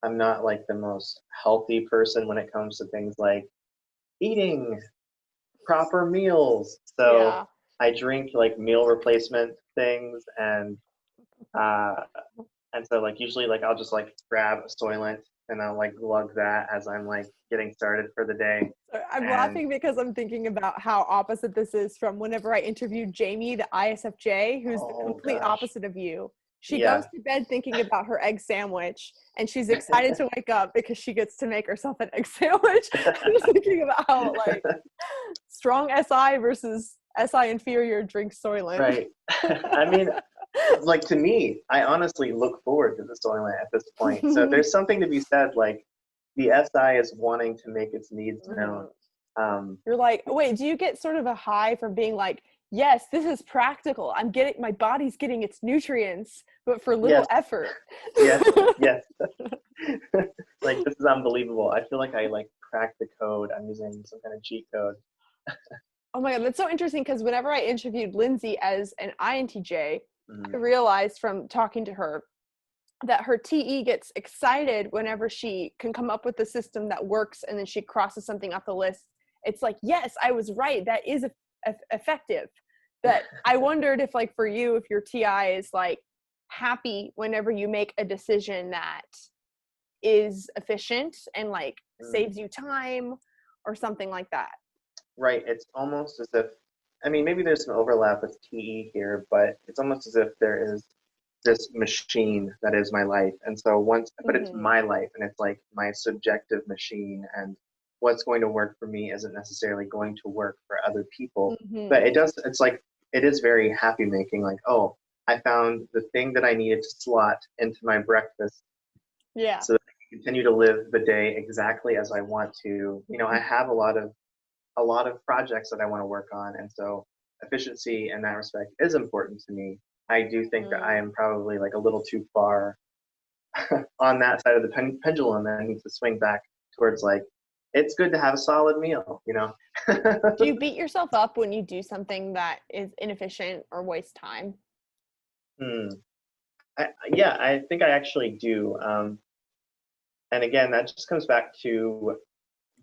I'm not like the most healthy person when it comes to things like eating proper meals. So Yeah. I drink like meal replacement things uh, and so like usually like I'll just like grab a Soylent and I'll like lug that as I'm like getting started for the day. So I'm And laughing because I'm thinking about how opposite this is from whenever I interviewed Jamie, the ISFJ, who's the oh complete gosh, opposite of you. She goes yeah. to bed thinking about her egg sandwich, and she's excited to wake up because she gets to make herself an egg sandwich. I'm just thinking about how like strong SI versus SI inferior drinks Soylent. Right. I mean, like to me, I honestly look forward to the Soylent at this point. So there's something to be said, like the SI is wanting to make its needs known. Mhm. Um, You're like, wait, do you get sort of a high from being like, yes, this is practical. I'm getting my body's getting its nutrients, but for little yes, effort. yes, yes. Like this is unbelievable. I feel like I like cracked the code. I'm using some kind of cheat code. Oh my God, that's so interesting because whenever I interviewed Lindsay as an INTJ, I Mhm. realized from talking to her that her TE gets excited whenever she can come up with a system that works and then she crosses something off the list. It's like, yes, I was right. That is effective. That I wondered if like for you, if your TI is like happy whenever you make a decision that is efficient and like Mm. saves you time or something like that. Right. It's almost as if, I mean, maybe there's some overlap with TE here, but it's almost as if there is this machine that is my life. And so but it's Mm-hmm. my life and it's like my subjective machine. And what's going to work for me isn't necessarily going to work for other people. But Mm-hmm. it's like, it is very happy making. Like, oh, I found the thing that I needed to slot into my breakfast Yeah. so that I can continue to live the day exactly as I want to. I have a lot of projects that I want to work on, and so efficiency in that respect is important to me. I do think that I Mm. am probably like a little too far on that side of the pendulum, and I need to swing back towards like it's good to have a solid meal. Do you beat yourself up when you do something that is inefficient or waste time? hmm. Yeah, I think I actually do. And again, that just comes back to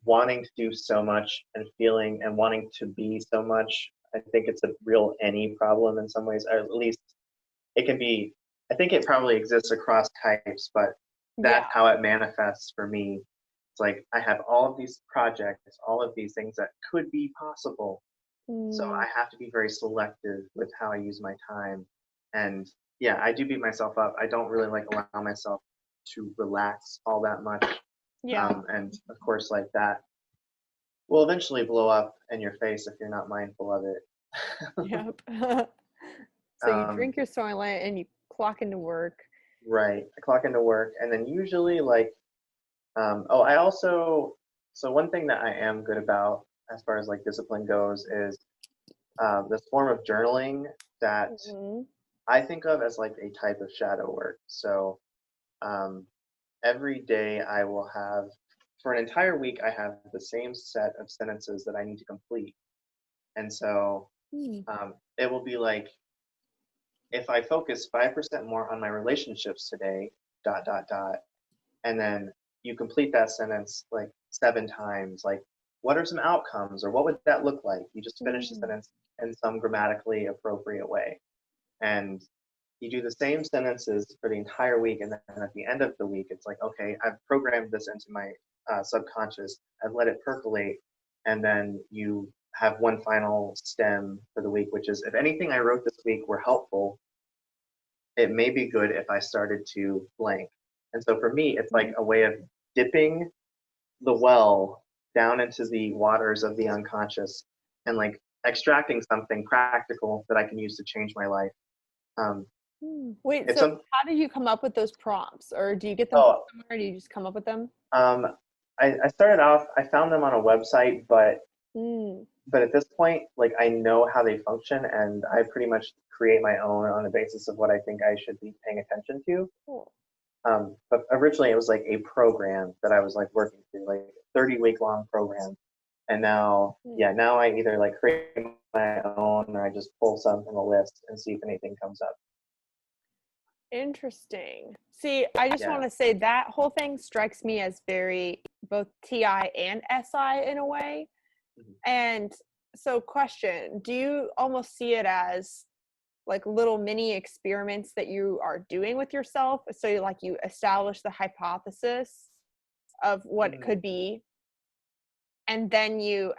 wanting to do so much and feeling and wanting to be so much. I think it's a real any problem in some ways, or at least it can be I think it probably exists across types, but Yeah. that's how it manifests for me. It's like I have all of these projects, all of these things that could be possible. So Mm, I have to be very selective with how I use my time. And yeah, I do beat myself up. I don't really like allow myself to relax all that much. yeah. And of course, like that will eventually blow up in your face if you're not mindful of it. Yep. So you um, drink your soylent and you clock into work. right. I clock into work, and then usually like, I also, so one thing that I am good about as far as like discipline goes is this form of journaling that Hmm. I think of as like a type of shadow work. So um, every day I will have, for an entire week, I have the same set of sentences that I need to complete. And so Mm. it will be like, if I focus 5% more on my relationships today, dot, dot, dot, and then you complete that sentence like 7 times, like, what are some outcomes or what would that look like? You just finish the Mm. sentence in some grammatically appropriate way. And you do the same sentences for the entire week, and then at the end of the week it's like, okay, I've programmed this into my subconscious, I've let it percolate, and then you have one final stem for the week, which is, if anything I wrote this week were helpful, it may be good if I started to blank. And so for me it's like a way of dipping the well down into the waters of the unconscious and like extracting something practical that I can use to change my life. um, Wait, if so some how did you come up with those prompts? Or do you get them from oh somewhere? Or do you just come up with them? um, I started off, I found them on a website, Mm. but at this point, like, I know how they function, and I pretty much create my own on the basis of what I think I should be paying attention to. Cool. But originally it was like a program that I was like working through, like a 30-week long program. And now, Mm. yeah, now I either like create my own or I just pull some from a list and see if anything comes up. Interesting. See, I just Yeah. want to say that whole thing strikes me as very both TI and SI in a way. Mhm. And so, question, do you almost see it as like little mini experiments that you are doing with yourself? So, you establish the hypothesis of what it Mm. could be, and then you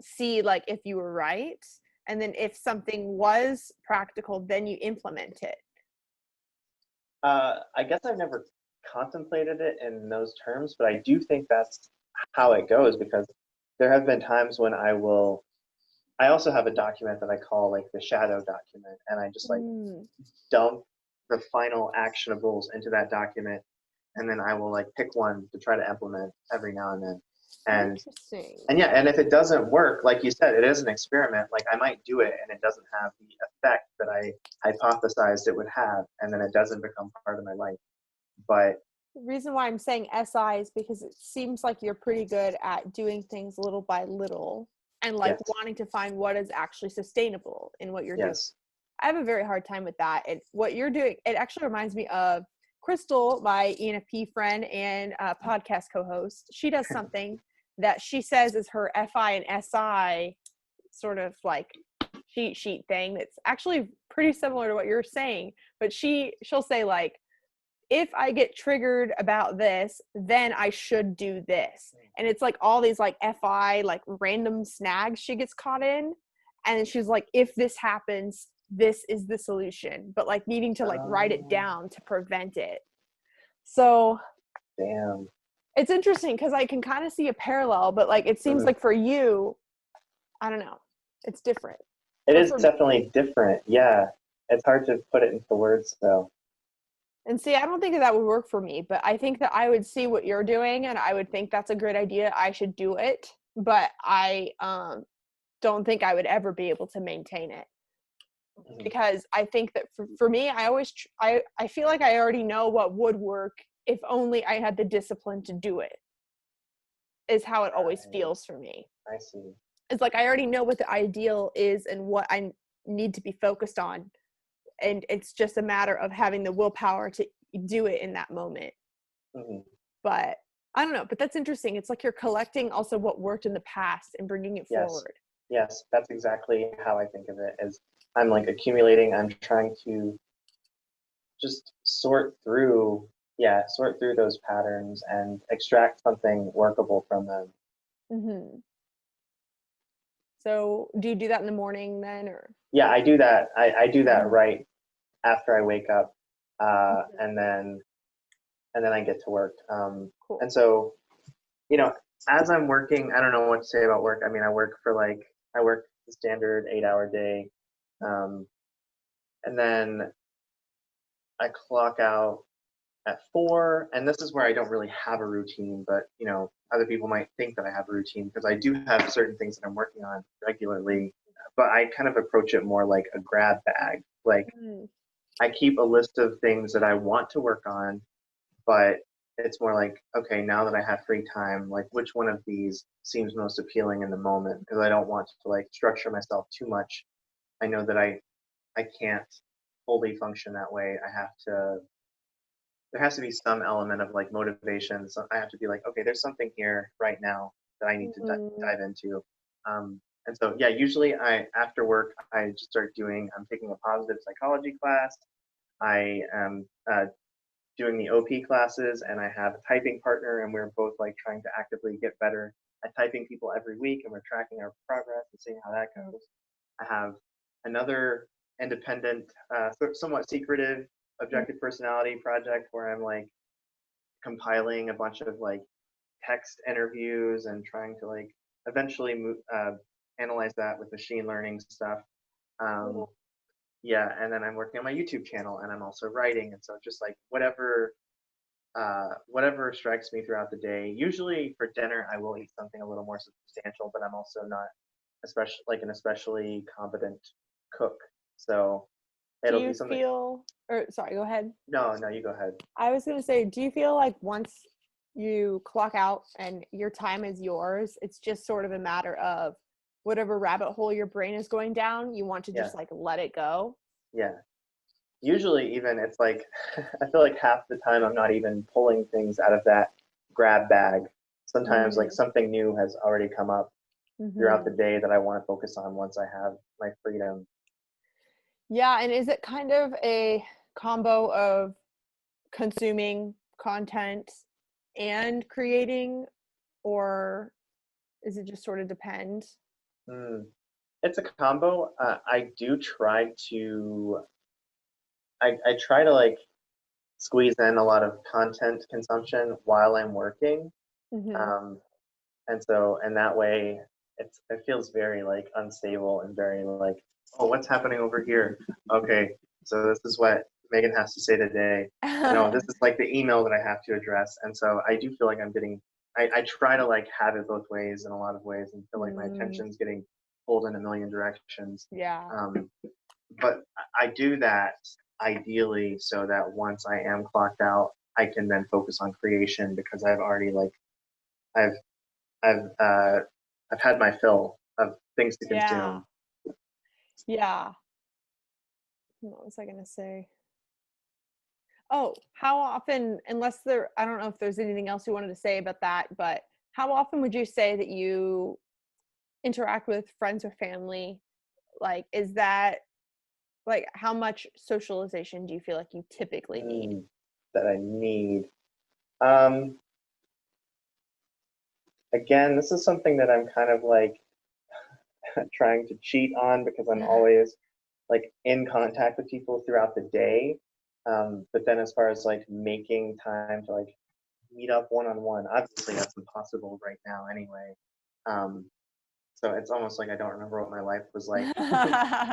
see like if you were right. And then if something was practical, then you implement it. I guess I've never contemplated it in those terms, but I do think that's how it goes, because there have been times when I also have a document that I call like the shadow document, and I just like Mm, dump the final actionables into that document, and then I will like pick one to try to implement every now and then. And interesting. and yeah, and if it doesn't work, like you said, it is an experiment. Like, I might do it and it doesn't have the effect that I hypothesized it would have, and then it doesn't become part of my life. But The reason why I'm saying SI is because it seems like you're pretty good at doing things little by little and like yes, wanting to find what is actually sustainable in what you're doing. yes, I have a very hard time with that. And what you're doing, it actually reminds me of Crystal, my ENFP friend and podcast co-host. She does something that she says is her FI and SI sort of like cheat sheet thing that's actually pretty similar to what you're saying. But she'll say like, if I get triggered about this, then I should do this. And it's like all these like FI, like random snags she gets caught in. And she's like, if this happens, this is the solution, but like needing to like write it um, down to prevent it. So damn. it's interesting because I can kind of see a parallel, but like it seems Mm. like for you, I don't know, it's different. It But is for definitely different. Yeah, it's hard to put it into words though. And see, I don't think that would work for me, but I think that I would see what you're doing and I would think that's a great idea. I should do it, but I don't think I would ever be able to maintain it Mhm. because I think that for me, I feel like I already know what would work if only I had the discipline to do it, is how it always Right. feels for me. I see. It's like I already know what the ideal is and what I need to be focused on. And it's just a matter of having the willpower to do it in that moment. Mhm. But I don't know, but that's interesting. It's like you're collecting also what worked in the past and bringing it Yes. forward. Yes, that's exactly how I think of it. As I'm like accumulating, I'm trying to just sort through those patterns and extract something workable from them. Mm-hmm. So do you do that in the morning then, or? Yeah, I do that. I do that Mhm. right after I wake up, and then I get to work. Cool. And so, you know, as I'm working, I don't know what to say about work. I mean, I work the standard 8-hour day, um, and then I clock out at 4, and this is where I don't really have a routine, but other people might think that I have a routine because I do have certain things that I'm working on regularly, but I kind of approach it more like a grab bag. Like, Mm. I keep a list of things that I want to work on, but it's more like, okay, now that I have free time, like which one of these seems most appealing in the moment? Because I don't want to like structure myself too much. I know that I can't fully function that way. There has to be some element of like motivation. So I have to be like, okay, there's something here right now that I need to Mm. dive into. And so, yeah, usually after work, I'm taking a positive psychology class. I am doing the OP classes, and I have a typing partner, and we're both like trying to actively get better at typing people every week, and we're tracking our progress and seeing how that goes. I have another independent, somewhat secretive objective personality project where I'm like compiling a bunch of like text interviews and trying to like eventually analyze that with machine learning stuff. Um, Cool. yeah, and then I'm working on my YouTube channel, and I'm also writing, and so just like whatever strikes me throughout the day. Usually for dinner, I will eat something a little more substantial, but I'm also not especially competent cook. So Do it'll be you something. feel, or sorry, go ahead. No, no, you go ahead. I was going to say, do you feel like once you clock out and your time is yours, it's just sort of a matter of whatever rabbit hole your brain is going down, you want to Yeah, just like let it go? yeah. Usually, even it's like I feel like half the time I'm not even pulling things out of that grab bag. Sometimes like Mm. something new has already come up throughout the Mm-hmm. day that I want to focus on once I have my freedom. Yeah, and is it kind of a combo of consuming content and creating, or is it just sort of depend? Mm. It's a combo. I try to like squeeze in a lot of content consumption while I'm working. Mm-hmm. Um, and that way it feels very like unstable and very like, oh, what's happening over here? Okay, so this is what Megan has to say today. No, this is like the email that I have to address. And so I do feel like I try to like have it both ways in a lot of ways and feel like my Mm, attention's getting pulled in a million directions. yeah. Um, but I do that ideally so that once I am clocked out, I can then focus on creation because I've already like I've I've uh, I've had my fill of things to Yeah. consume. Yeah. What was I gonna say? Oh, how often, unless there, I don't know if there's anything else you wanted to say about that, but how often would you say that you interact with friends or family? Like, is that like how much socialization do you feel like you typically need? That I need. Um, Again, this is something that I'm kind of like trying to cheat on because I'm always like in contact with people throughout the day. But then as far as like making time to like meet up one on one, obviously that's impossible right now anyway. Um, so it's almost like I don't remember what my life was like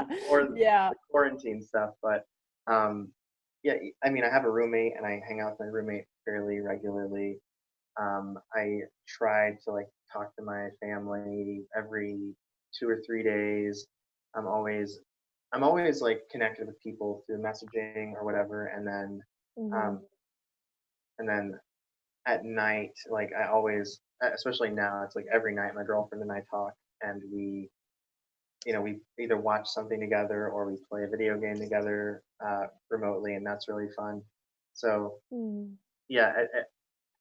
before Yeah. the quarantine stuff. But um, yeah, I mean, I have a roommate and I hang out with my roommate fairly regularly. I try to like talk to my family every 2 or 3 days. I'm always I'm always like connected with people through messaging or whatever, Hmm. um, and then at night, like I always, especially now, it's like every night my girlfriend and I talk, and we either watch something together or we play a video game together remotely, and that's really fun. So Mm-hmm. yeah,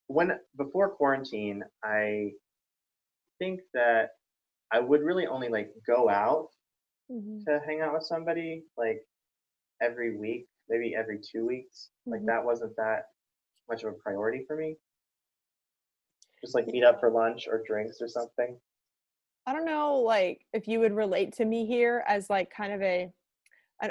when before quarantine, I think that I would really only like go out Mm-hmm. to hang out with somebody like every week maybe every 2 weeks. Like that wasn't that much of a priority for me. Just like meet up for lunch or drinks or something. I don't know, like, if you would relate to me here as like kind of an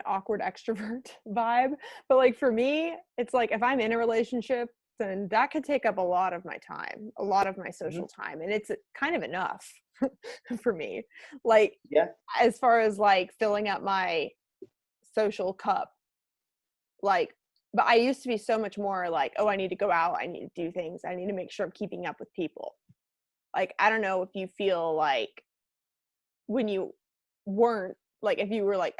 awkward extrovert vibe, but like for me, it's like if I'm in a relationship, then that could take up a lot of my time, a lot of my Hmm. social time, and it's kind of enough for me. Like Yeah, as far as like filling up my social cup, like, but I used to be so much more like, oh, I need to go out, I need to do things, I need to make sure I'm keeping up with people. Like, I don't know if you feel like when you weren't, like if you were like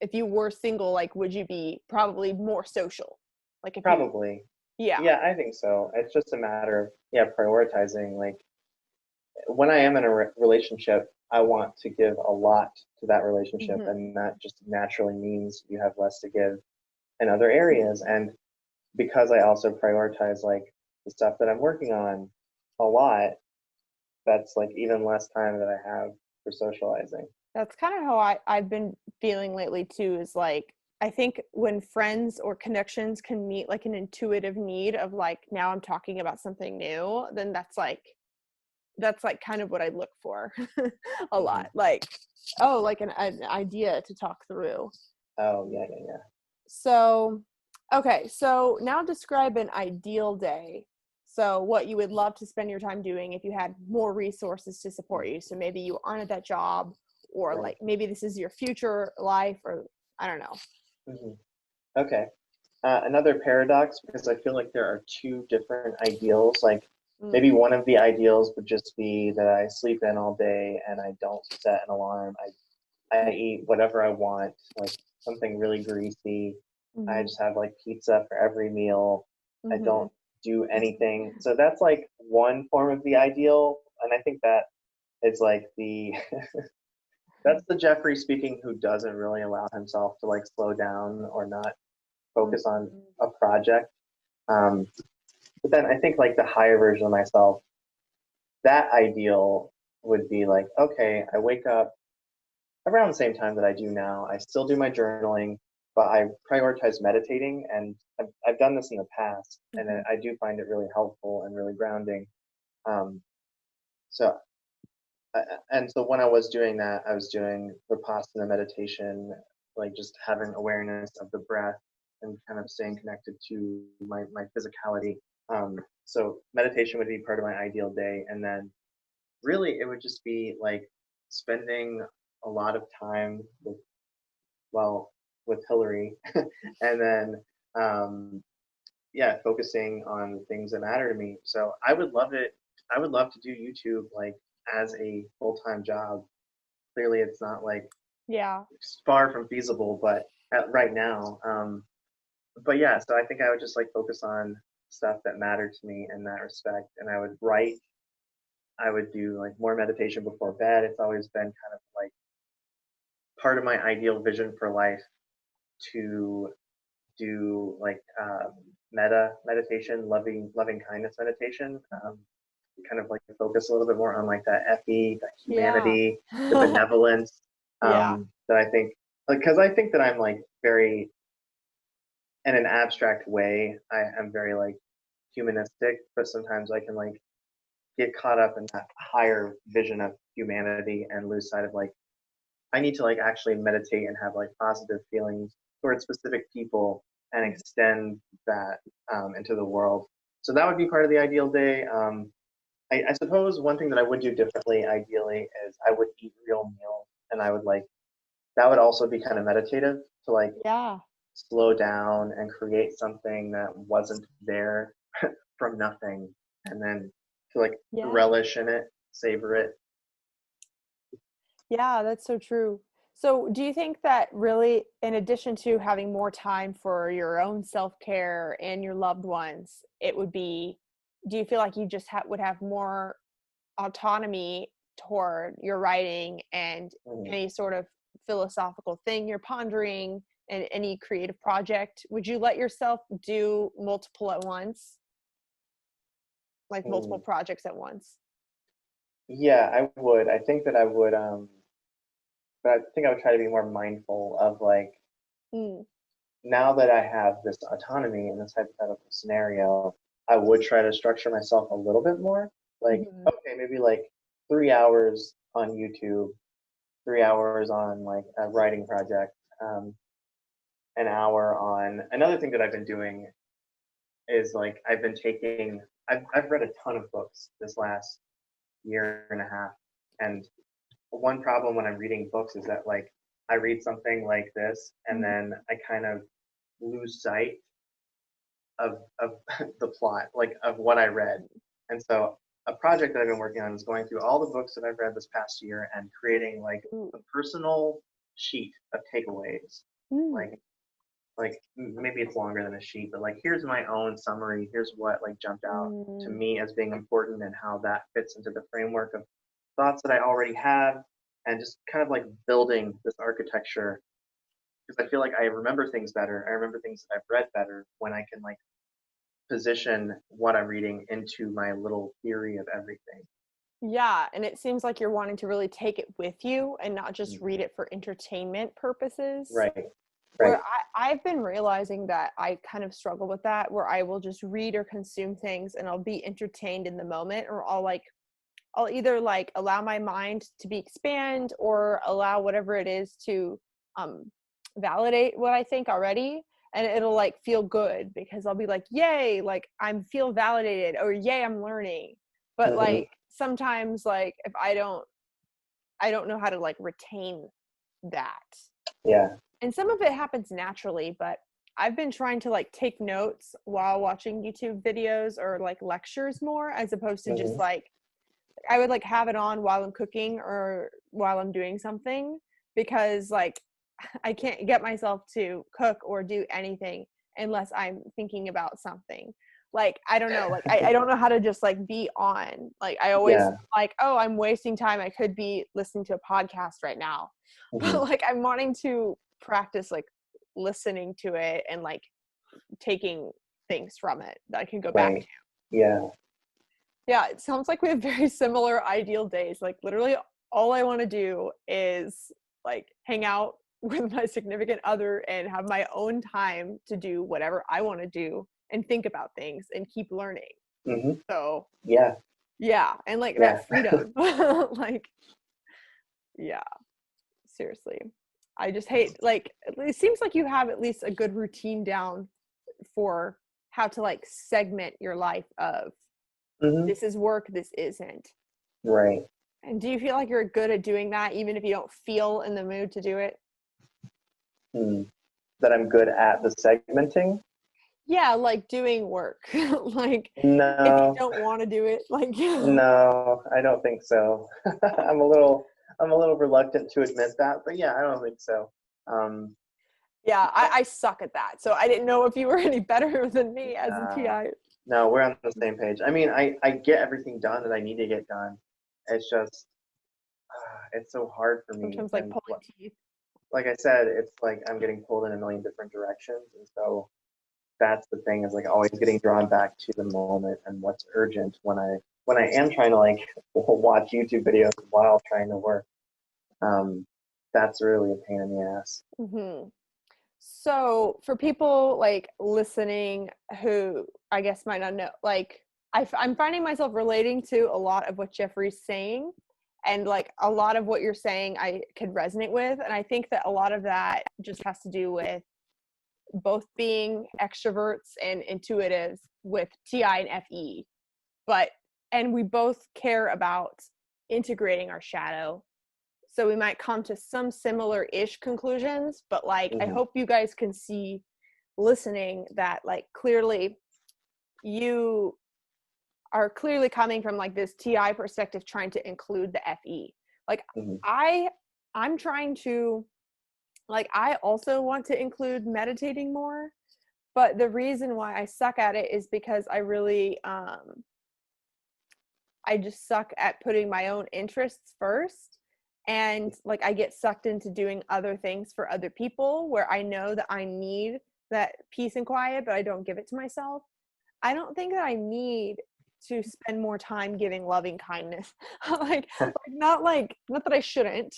if you were single, like would you be probably more social? Like if you, probably. yeah. Yeah, I think so. It's just a matter of yeah, prioritizing. Like when I am in a relationship, I want to give a lot to that relationship, Hmm. and that just naturally means you have less to give in other areas. And because I also prioritize like the stuff that I'm working on a lot, that's like even less time that I have for socializing. That's kind of how I've been feeling lately too, is like I think when friends or connections can meet like an intuitive need of like, now I'm talking about something new, then that's like kind of what I look for a Hmm. lot. Like, oh, like an idea to talk through. Oh yeah, yeah, yeah. So, okay, so now describe an ideal day. So, what you would love to spend your time doing if you had more resources to support you. So, maybe you aren't at that job, or Right. like maybe this is your future life, or I don't know. Hmm. Okay. Another paradox because I feel like there are two different ideals. Like Mm, maybe one of the ideals would just be that I sleep in all day and I don't set an alarm. I eat whatever I want, like something really greasy. I mm-hmm, just have like pizza for every meal. I mm-hmm, don't do anything. So that's like one form of the ideal. And I think that is like the that's the Jeffrey speaking who doesn't really allow himself to like slow down or not focus on mm-hmm. a project. Um, but then I think like the higher version of myself, that ideal would be like, okay, I wake up around the same time that I do now. I still do my journaling, but I prioritize meditating, and I've done this in the past, and Mm-hmm. I do find it really helpful and really grounding. Um, so, and so when I was doing that, I was doing Vipassana meditation, like just having awareness of the breath and kind of staying connected to my physicality. So meditation would be part of my ideal day, and then really it would just be like spending a lot of time with well with Hillary, and then um, yeah, focusing on the things that matter to me. So I would love it. I would love to do YouTube like as a full time job. Clearly, it's not like Yeah. far from feasible, but right now. But yeah, so I think I would just like focus on stuff that mattered to me in that respect, and I would write. I would do like more meditation before bed. It's always been kind of like part of my ideal vision for life to do like meta meditation, loving kindness meditation. Kind of like focus a little bit more on like that FE, that Yeah. humanity, the benevolence. Yeah. That I think, because I think that I'm like very, in an abstract way, I am very like humanistic, but sometimes I can like get caught up in that higher vision of humanity and lose sight of like I need to like actually meditate and have like positive feelings towards specific people and extend that into the world. So that would be part of the ideal day. I suppose one thing that I would do differently, ideally, is I would eat real meals, and I would like that would also be kind of meditative to like Yeah. slow down and create something that wasn't there from nothing, and then to like Yeah. relish in it, savor it. Yeah, that's so true. So, do you think that really, in addition to having more time for your own self care and your loved ones, it would be, do you feel like you just would have more autonomy toward your writing and Mhm. any sort of philosophical thing you're pondering and any creative project? Would you let yourself do multiple at once, like multiple Mm. projects at once? Yeah, I would. I think that I would. But I think I would try to be more mindful of like Mm. now that I have this autonomy in this hypothetical scenario, I would try to structure myself a little bit more. Like, Mhm. okay, maybe like 3 hours on YouTube, 3 hours on like a writing project, an hour on another thing that I've been doing is like I've read a ton of books this last year and a half. And one problem when I'm reading books is that like I read something like this and Mhm. then I kind of lose sight of the plot, like of what I read. And so a project that I've been working on is going through all the books that I've read this past year and creating like Ooh. a personal sheet of takeaways. Mm. Like maybe it's longer than a sheet, but like here's my own summary. Here's what like jumped out to Mm. me as being important and how that fits into the framework of thoughts that I already have, and just kind of like building this architecture because I feel like I remember things better. I remember things that I've read better when I can like position what I'm reading into my little theory of everything. Yeah, and it seems like you're wanting to really take it with you and not just Mhm. read it for entertainment purposes. Right, Where right. I've been realizing that I kind of struggle with that, where I will just read or consume things and I'll be entertained in the moment, or I'll either like allow my mind to be expand or allow whatever it is to um validate what I think already, and it'll like feel good because I'll be like, yay, like I'm feel validated, or yay, I'm learning. But Hmm. like sometimes like if I don't know how to like retain that. Yeah. And some of it happens naturally, but I've been trying to like take notes while watching YouTube videos or like lectures more, as opposed to just Hmm. like I would like have it on while I'm cooking or while I'm doing something, because like I can't get myself to cook or do anything unless I'm thinking about something. Like, I don't know, like I don't know how to just like be on. Like I always Yeah. like, oh, I'm wasting time. I could be listening to a podcast right now. But Hmm. like I'm wanting to practice like listening to it and like taking things from it that I can go back to. Right. Yeah. Yeah, it sounds like we have very similar ideal days. Like literally all I want to do is like hang out with my significant other and have my own time to do whatever I want to do and think about things and keep learning. Hmm. So, Yeah. yeah, and like Yeah. that freedom. Like, yeah, seriously. I just hate like it seems like you have at least a good routine down for how to like segment your life of Hmm. this is work, this isn't. Right. And do you feel like you're good at doing that even if you don't feel in the mood to do it? Hmm. That I'm good at the segmenting. Yeah, like doing work. Like if you No, don't want to do it, like no, I don't think so. I'm a little reluctant to admit that, but yeah, I don't think so. Um, yeah, I suck at that. So I didn't know if you were any better than me as a no, TI. no, we're on the same page. I mean, I get everything done that I need to get done. It's just, it's so hard for me. Sometimes like And pulling teeth. like I said, it's like I'm getting pulled in a million different directions. And so that's the thing is like always getting drawn back to the moment and what's urgent when I am trying to like watch YouTube videos while trying to work. Um, that's really a pain in the ass. Hmm. So for people like listening who I guess might not know, like I'm finding myself relating to a lot of what Jeffrey's saying, and like a lot of what you're saying I could resonate with, and I think that a lot of that just has to do with both being extroverts and intuitives with TI and FE, but and we both care about integrating our shadow, so we might come to some similar-ish conclusions, but like I Hmm. hope you guys can see listening that like clearly you are clearly coming from like this TI perspective trying to include the FE. Like Hmm. I I'm trying to like I also want to include meditating more, but the reason why I suck at it is because I just suck at putting my own interests first. And like I get sucked into doing other things for other people where I know that I need that peace and quiet, but I don't give it to myself. I don't think that I need to spend more time giving loving kindness. Like not that I shouldn't,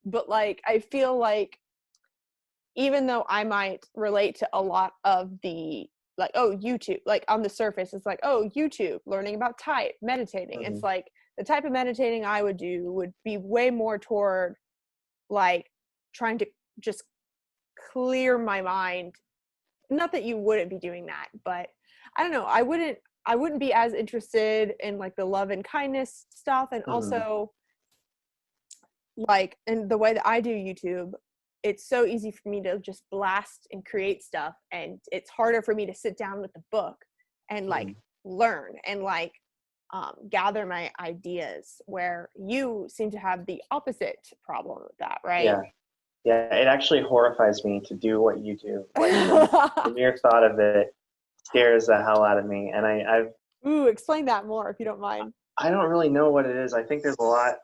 but like I feel like even though I might relate to a lot of the, like, oh, YouTube, like on the surface, it's like, oh, YouTube, learning about type, meditating. Mm-hmm. It's like the type of meditating I would do would be way more toward like trying to just clear my mind. Not that you wouldn't be doing that, but I don't know. I wouldn't be as interested in like the love and kindness stuff. And Mm-hmm. also like, in the way that I do YouTube, it's so easy for me to just blast and create stuff. And it's harder for me to sit down with the book and like learn and like gather my ideas, where you seem to have the opposite problem with that, right? Yeah. Yeah, it actually horrifies me to do what you do. Like the mere thought of it scares the hell out of me. And Ooh, explain that more if you don't mind. I don't really know what it is. I think there's a lot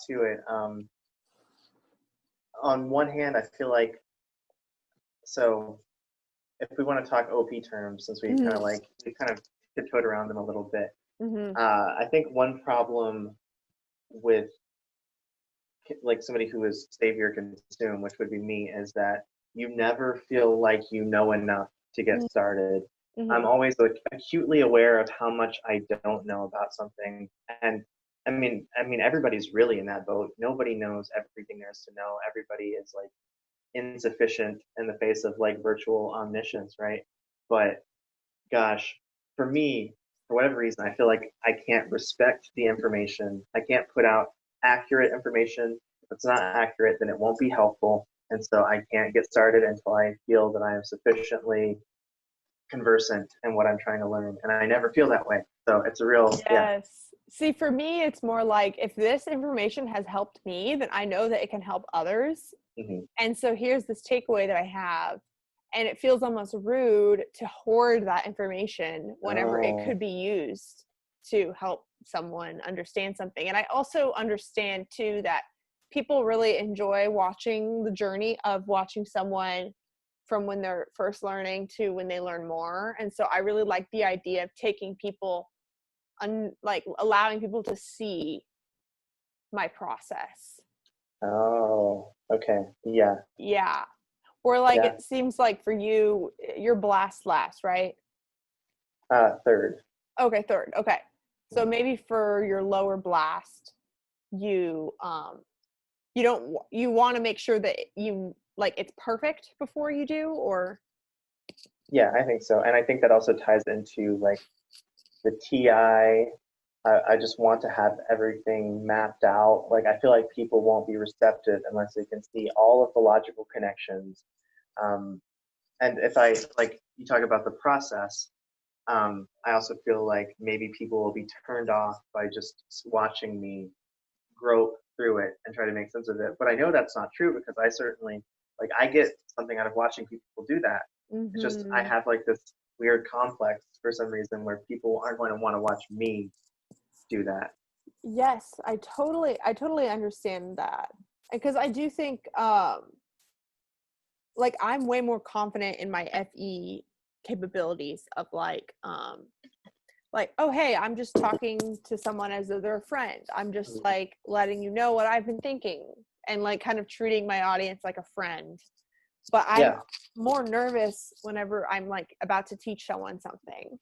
to it. On one hand, I feel like, so if we want to talk OP terms, since we kind of tiptoed around them a little bit, I think one problem with like somebody who is savior consume, which would be me, is that you never feel like you know enough to get started. I'm always like acutely aware of how much I don't know about something, and I mean everybody's really in that boat. Nobody knows everything there is to know. Everybody is like insufficient in the face of like virtual omniscience, right? But gosh, for me, for whatever reason, I feel like I can't respect the information. I can't put out accurate information. If it's not accurate, then it won't be helpful. And so I can't get started until I feel that I am sufficiently conversant in what I'm trying to learn. And I never feel that way. So it's a real, Yes. See, for me, it's more like if this information has helped me, then I know that it can help others. And so here's this takeaway that I have. And it feels almost rude to hoard that information whenever it could be used to help someone understand something. And I also understand too that people really enjoy watching the journey of watching someone from when they're first learning to when they learn more. And so I really like the idea of taking people like allowing people to see my process. Oh, okay. Yeah. Yeah. Or like, Yeah. it seems like for you, you're blast last, right? Third. Okay, third. Okay. So maybe for your lower blast, you you want to make sure that you like it's perfect before you do, or Yeah, I think so. And I think that also ties into like the TI. I just want to have everything mapped out. Like I feel like people won't be receptive unless they can see all of the logical connections. And if I like you talk about the process, I also feel like maybe people will be turned off by just watching me grope through it and try to make sense of it. But I know that's not true because I certainly like I get something out of watching people do that. It's just I have like this weird complex for some reason where people aren't going to want to watch me do that. Yes, I totally understand that, because I do think like I'm way more confident in my FE capabilities of like oh hey, I'm just talking to someone as though they're a friend. I'm just like letting you know what I've been thinking and like kind of treating my audience like a friend. But I'm more nervous whenever I'm like about to teach someone something.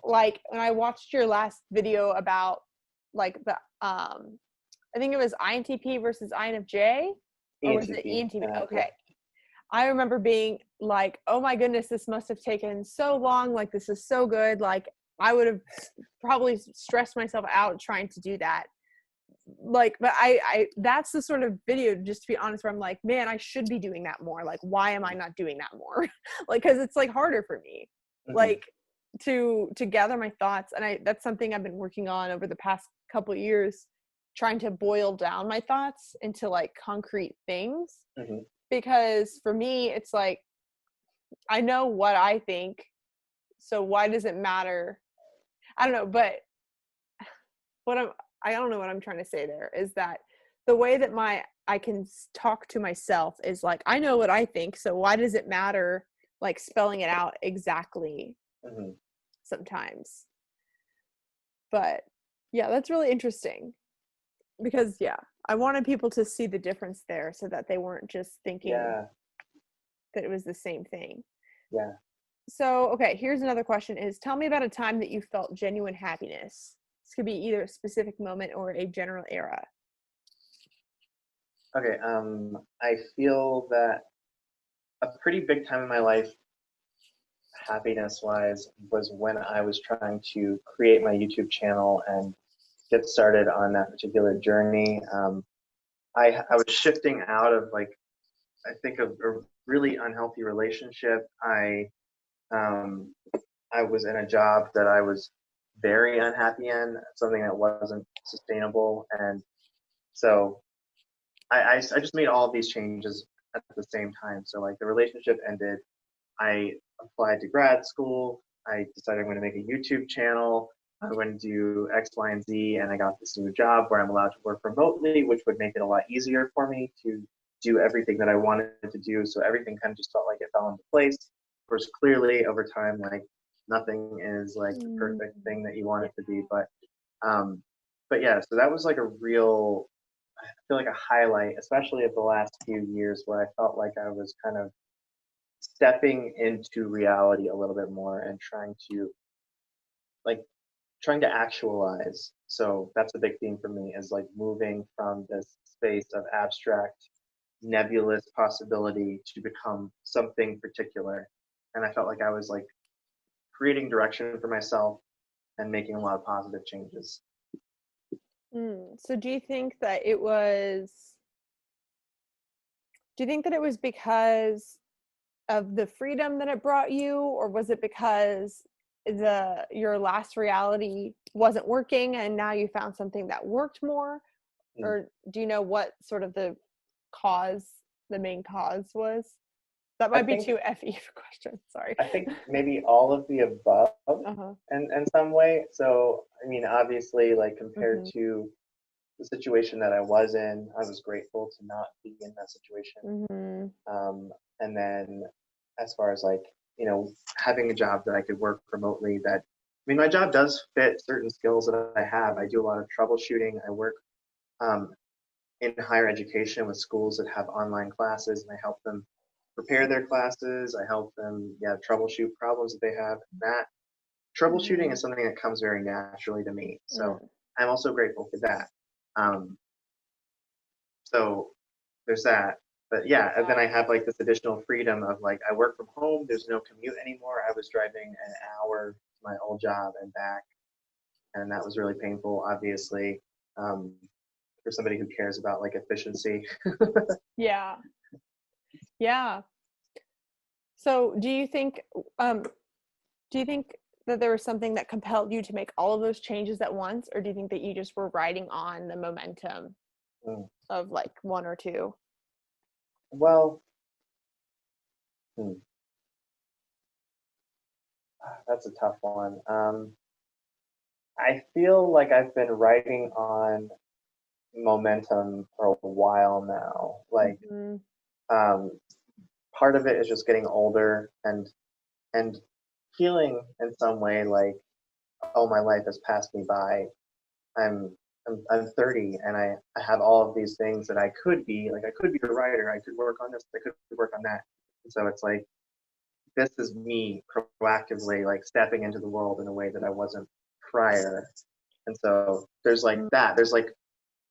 Like when I watched your last video about like the I think it was INTP versus INFJ, or was it ENTP. ENTP? Okay. I remember being like, oh my goodness, this must have taken so long. Like, this is so good. Like, I would have probably stressed myself out trying to do that. Like, but I that's the sort of video, just to be honest, where I'm like, man, I should be doing that more. Like, why am I not doing that more? Like, cause it's like harder for me, like to gather my thoughts. And that's something I've been working on over the past couple of years, trying to boil down my thoughts into like concrete things. Because for me, it's like, I know what I think, so why does it matter? I don't know, but I don't know what I'm trying to say there is that the way that I can talk to myself is like, I know what I think, so why does it matter like spelling it out exactly sometimes? But yeah, that's really interesting because I wanted people to see the difference there so that they weren't just thinking Yeah. that it was the same thing. Yeah. So, okay, here's another question is tell me about a time that you felt genuine happiness. This could be either a specific moment or a general era. Okay. I feel that a pretty big time in my life, happiness wise, was when I was trying to create my YouTube channel and get started on that particular journey. I was shifting out of like, I think, of a really unhealthy relationship. Um, I was in a job that I was very unhappy in, something that wasn't sustainable. And so I just made all of these changes at the same time. So like the relationship ended. I applied to grad school. I decided I'm going to make a YouTube channel. I'm going to do X, Y, and Z. And I got this new job where I'm allowed to work remotely, which would make it a lot easier for me to do everything that I wanted to do. So everything kind of just felt like it fell into place. Of course, clearly over time, like nothing is like the perfect thing that you want it to be. Um, but yeah, so that was like a real, I feel like a highlight, especially of the last few years where I felt like I was kind of stepping into reality a little bit more and like trying to actualize. So that's a big theme for me is like moving from this space of abstract nebulous possibility to become something particular. And I felt like I was like creating direction for myself and making a lot of positive changes. So do you think that it was because of the freedom that it brought you, or was it because your last reality wasn't working and now you found something that worked more? Mm. Or do you know what sort of cause the main cause was? That I might be think too FE of a question. Sorry. I think maybe all of the above Uh-huh. in some way. So I mean obviously like compared Mm-hmm. to the situation that I was in, I was grateful to not be in that situation. Mm-hmm. And then as far as like, having a job that I could work remotely my job does fit certain skills that I have. I do a lot of troubleshooting. I work um, in higher education with schools that have online classes and I help them prepare their classes. I help them, troubleshoot problems that they have. That troubleshooting is something that comes very naturally to me. So I'm also grateful for that. Um, so there's that. But yeah, and then I have like this additional freedom of like I work from home. There's no commute anymore. I was driving an hour to my old job and back, and that was really painful, obviously, um, for somebody who cares about like efficiency. Yeah. Yeah. So do you think that there was something that compelled you to make all of those changes at once, or do you think that you just were riding on the momentum Mm. of like one or two? Well, that's a tough one. I feel like I've been riding on momentum for a while now. Like, Mm-hmm. um, part of it is just getting older and feeling in some way like, oh, my life has passed me by. I'm I'm 30 and I have all of these things that I could be. Like I could be a writer. I could work on this. I could work on that. And so it's like this is me proactively like stepping into the world in a way that I wasn't prior. And so there's like that. There's like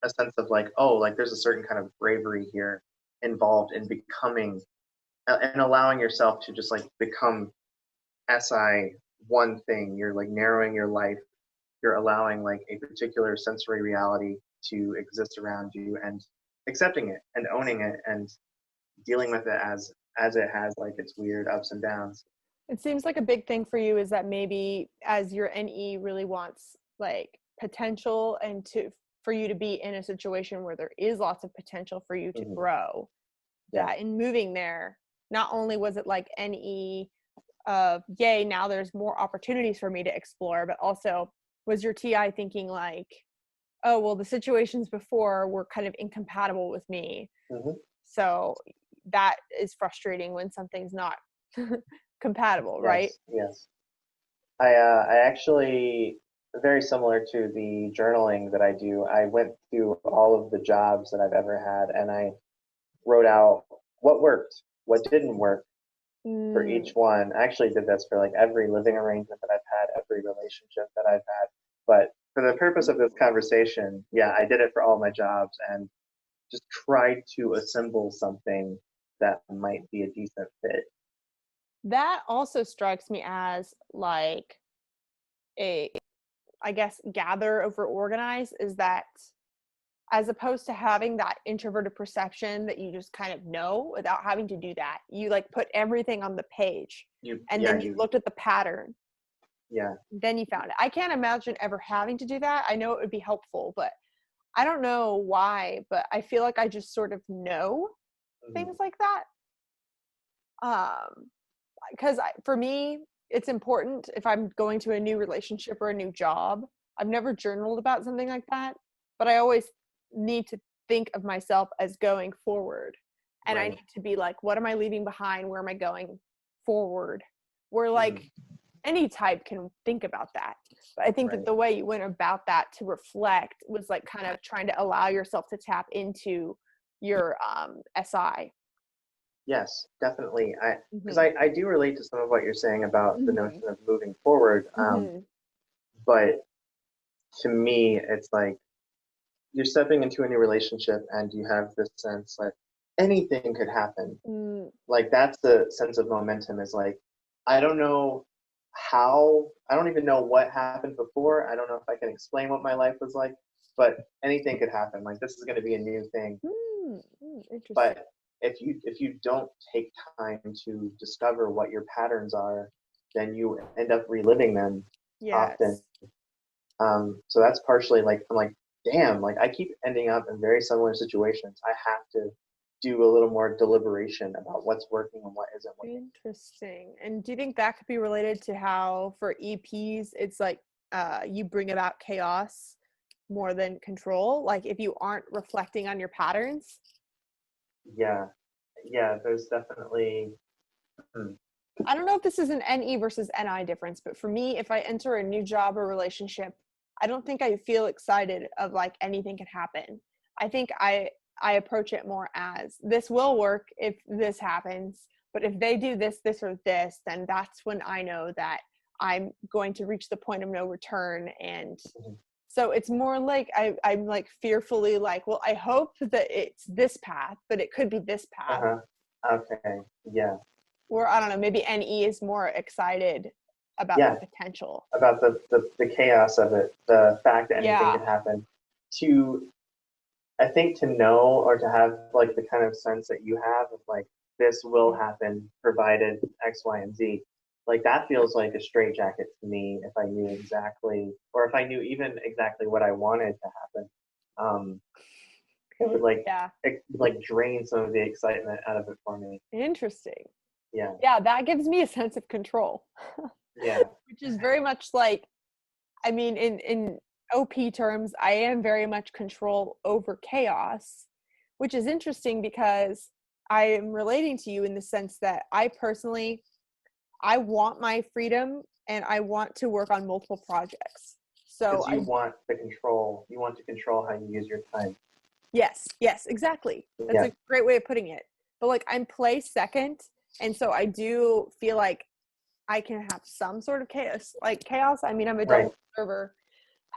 a sense of like, oh, like there's a certain kind of bravery here involved in becoming and allowing yourself to just like become SI one thing. You're like narrowing your life. You're allowing like a particular sensory reality to exist around you and accepting it and owning it and dealing with it as it has like its weird ups and downs. It seems like a big thing for you is that maybe as your NE really wants like potential and for you to be in a situation where there is lots of potential for you to Mm-hmm. grow, Yeah. that in moving there, not only was it like NE of yay, now there's more opportunities for me to explore, but also was your TI thinking like, oh, well, the situations before were kind of incompatible with me. Mm-hmm. So that is frustrating when something's not compatible, right? Yes. Yes. I actually very similar to the journaling that I do. I went through all of the jobs that I've ever had and I wrote out what worked, what didn't work for each Mm, one. I actually did this for like every living arrangement that I've had, every relationship that I've had. But for the purpose of this conversation, yeah, I did it for all my jobs and just tried to assemble something that might be a decent fit. that also strikes me as like a, I guess, gather over organize, is that as opposed to having that introverted perception that you just kind of know without having to do that, you like put everything on the page and then you You, looked at the pattern, yeah. then you found it. I can't imagine ever having to do that. I know it would be helpful, but I don't know why, but I feel like I just sort of know Mhm. things like that. Because for me, it's important if I'm going to a new relationship or a new job. I've never journaled about something like that, but I always need to think of myself as going forward. And I Right. need to be like, what am I leaving behind? Where am I going forward? Where Mhm. like any type can think about that. But I think that Right. the way you went about that to reflect was like kind of trying to allow yourself to tap into your SI. Yes, definitely. Because Mhm. I do relate to some of what you're saying about the Mhm. notion of moving forward. Mhm. But to me, it's like you're stepping into a new relationship and you have this sense that anything could happen. Mm, Like that's the sense of momentum is like, I don't know I don't even know what happened before. I don't know if I can explain what my life was like, but anything could happen. Like this is going to be a new thing. interesting. But if you don't take time to discover what your patterns are, then you end up reliving them often. Yes. So that's partially like I'm like, damn, like I keep ending up in very similar situations. I have to do a little more deliberation about what's working and what isn't working. Interesting. And do you think that could be related to how for EPs it's like you bring about chaos more than control? Like if you aren't reflecting on your patterns? Yeah, yeah. There's definitely hmm, I don't know if this is an NE versus NI difference, but for me, if I enter a new job or relationship, I don't think I feel excited of like anything can happen. I think I approach it more as this will work if this happens, but if they do this, this, or this, then that's when I know that I'm going to reach the point of no return. And mhm. so it's more like I'm like fearfully like, well, I hope that it's this path, but it could be this path. Uh-huh. Okay. Yeah. Or I don't know, maybe NE is more excited about the Yeah. potential. About the chaos of it, the fact that anything Yeah. could happen. To I think to know or to have like the kind of sense that you have of like this will happen provided X, Y, and Z. Like that feels like a straitjacket to me if I knew exactly or if I knew even exactly what I wanted to happen. Um, it would Yeah. like drain some of the excitement out of it for me. Interesting. Yeah. Yeah, that gives me a sense of control, Yeah. which is very much like, I mean, in OP terms, I am very much control over chaos, which is interesting because I am relating to you in the sense that I personally, I want my freedom and I want to work on multiple projects. So Because you want the control, you want to control how you use your time. yes, exactly. That's Yeah. a great way of putting it. But like I'm placed second, and so I do feel like I can have some sort of chaos. Like chaos, I mean, I'm a Right. double observer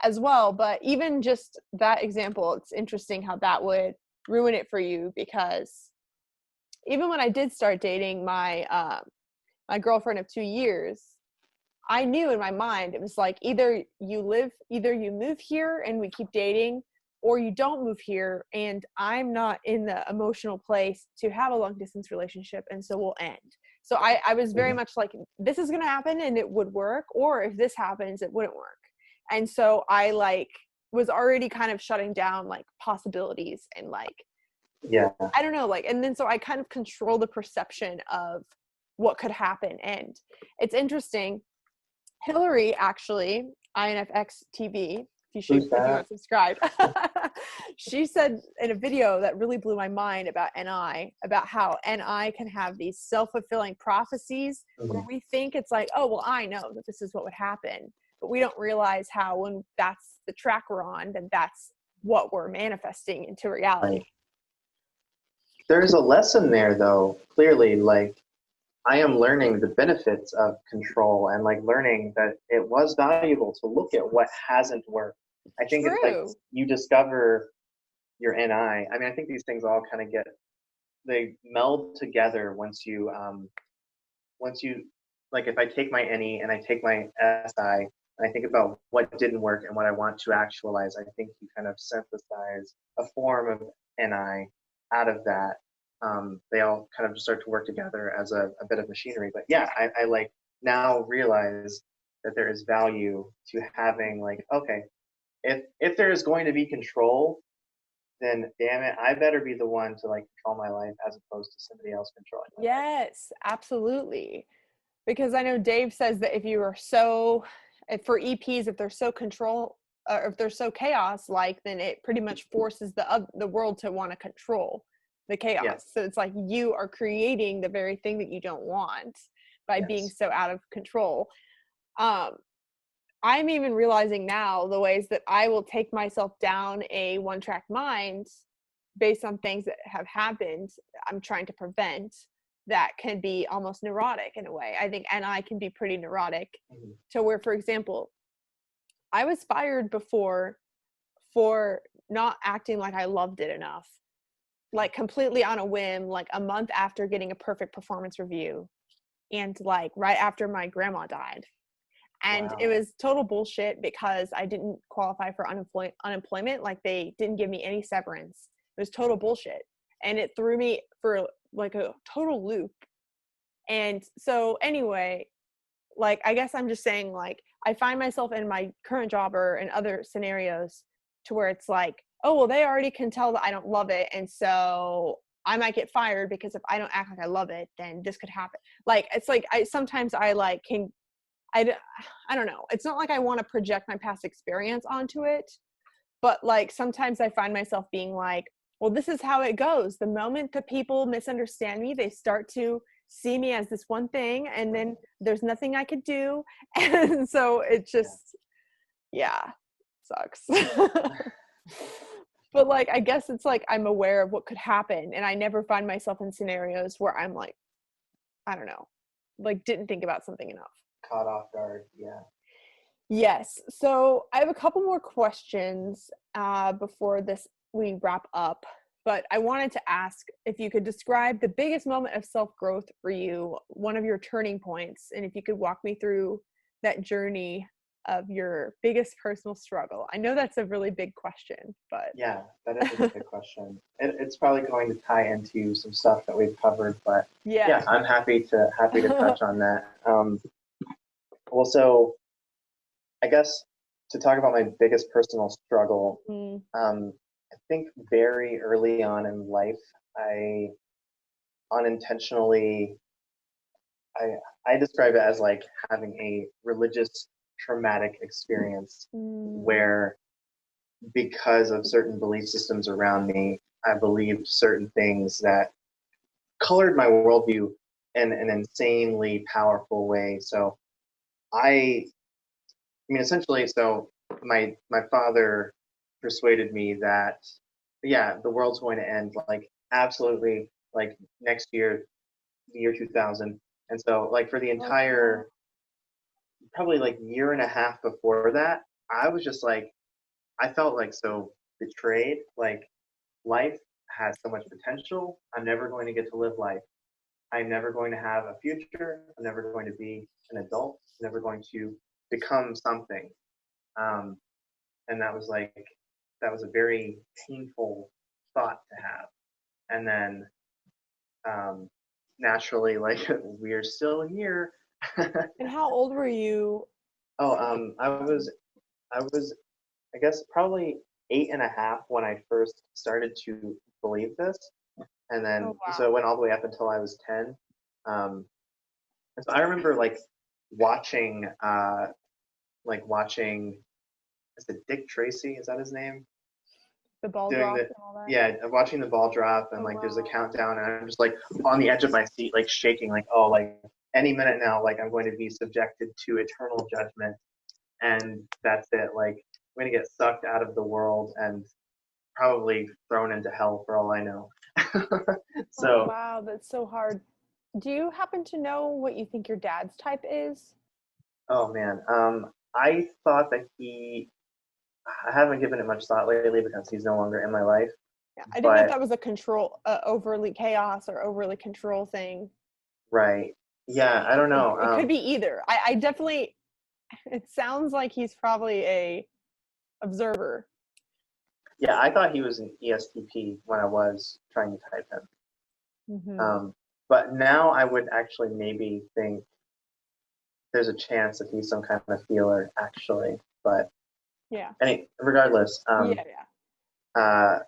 as well, but even just that example, it's interesting how that would ruin it for you because even when I did start dating my girlfriend of 2 years, I knew in my mind it was like either you move here and we keep dating, or you don't move here and I'm not in the emotional place to have a long distance relationship, and so we'll end. So I was very Mhm. much like, this is gonna happen and it would work, or if this happens, it wouldn't work. And so I like was already kind of shutting down like possibilities and like Yeah. I don't know, like, and then so I kind of control the perception of what could happen. And it's interesting. Hillary, actually, INFX TV, Who's if you want that? to subscribe, she said in a video that really blew my mind about NI, about how NI can have these self-fulfilling prophecies where Mhm. we think it's like, oh, well, I know that this is what would happen. but we don't realize how when that's the track we're on, then that's what we're manifesting into reality. Right. There's a lesson there, though, clearly, like, I am learning the benefits of control and like learning that it was valuable to look at what hasn't worked. I think it's like True. you discover your NI. I mean, I think these things all kind of they meld together once you, like if I take my NE and I take my SI and I think about what didn't work and what I want to actualize, I think you kind of synthesize a form of NI out of that. They all kind of just start to work together as a bit of machinery. But yeah, I like now realize that there is value to having like, okay, if there is going to be control, then damn it, I better be the one to like control my life as opposed to somebody else controlling my life. Yes, absolutely. Because I know Dave says that if you are so, if for EPs, if they're so control, or if they're so chaos like, then it pretty much forces the world to want to control the chaos. Yes. So it's like you are creating the very thing that you don't want by being so out of control. I'm even realizing now the ways that I will take myself down a one-track mind based on things that have happened I'm trying to prevent, that can be almost neurotic in a way. I think, and I can be pretty neurotic to where, for example, I was fired before for not acting like I loved it enough, like completely on a whim, like a month after getting a perfect performance review and like right after my grandma died. And Wow. it was total bullshit because I didn't qualify for unemployment. Like they didn't give me any severance. It was total bullshit. And it threw me for like a total loop. And so anyway, like, I guess I'm just saying, like, I find myself in my current job or in other scenarios to where it's like, oh, well, they already can tell that I don't love it. And so I might get fired because if I don't act like I love it, then this could happen. Like, it's like, sometimes I like I don't know. It's not like I want to project my past experience onto it, but like sometimes I find myself being like, well, this is how it goes. The moment that people misunderstand me, they start to see me as this one thing, and then there's nothing I could do. And so it just, yeah, sucks. But like, I guess it's like I'm aware of what could happen, and I never find myself in scenarios where I'm like, I don't know, like didn't think about something enough. Caught off guard, yeah. Yes. So I have a couple more questions before we wrap up. But I wanted to ask if you could describe the biggest moment of self-growth for you, one of your turning points, and if you could walk me through that journey of your biggest personal struggle. I know that's a really big question, but yeah, that is a big question. It's probably going to tie into some stuff that we've covered, but yeah, I'm happy to touch on that. Well, so I guess to talk about my biggest personal struggle, I think very early on in life, I unintentionally, I describe it as like having a religious traumatic experience where, because of certain belief systems around me, I believed certain things that colored my worldview in an insanely powerful way. So I mean, essentially, so my father persuaded me that, yeah, the world's going to end, like, absolutely, like, next year, the year 2000. And so, like, for the entire, probably, like, year and a half before that, I was just, like, I felt, like, so betrayed. Like, life has so much potential. I'm never going to get to live life. I'm never going to have a future. I'm never going to be an adult. I'm never going to become something. And that was a very painful thought to have. And then naturally, like, we're still here. And how old were you? I was, I guess, probably 8.5 when I first started to believe this. And then, so it went all the way up until I was 10. And so I remember watching, is it Dick Tracy? Is that his name? The ball drop and all that? Yeah, watching the ball drop, and there's a countdown, and I'm just like on the edge of my seat, like shaking, like, oh, like any minute now, like I'm going to be subjected to eternal judgment. and that's it. Like, I'm gonna get sucked out of the world and probably thrown into hell for all I know. Oh, So, wow, that's so hard. Do you happen to know what you think your dad's type is? oh man, I thought that I haven't given it much thought lately because he's no longer in my life. Yeah, I didn't know if But that was a control, overly chaos or overly control thing. right, yeah, I don't know. It could be either. I definitely, it sounds like he's probably a observer. Yeah, I thought he was an ESTP when I was trying to type him. Hmm. But now I would actually maybe think there's a chance that he's some kind of feeler, actually. But Yeah. regardless, Yeah. Yeah. uh,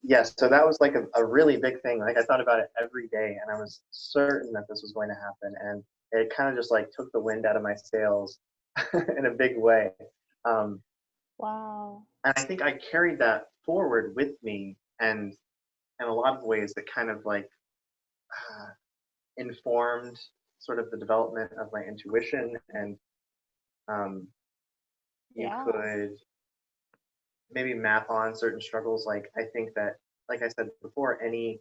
yes, so that was like a really big thing. Like, I thought about it every day, and I was certain that this was going to happen. And it kind of just like took the wind out of my sails in a big way. Um, Wow. and I think I carried that forward with me, and in a lot of ways that kind of like uh, informed sort of the development of my intuition. And um, you Yeah. could maybe map on certain struggles. Like, I think that, like I said before, any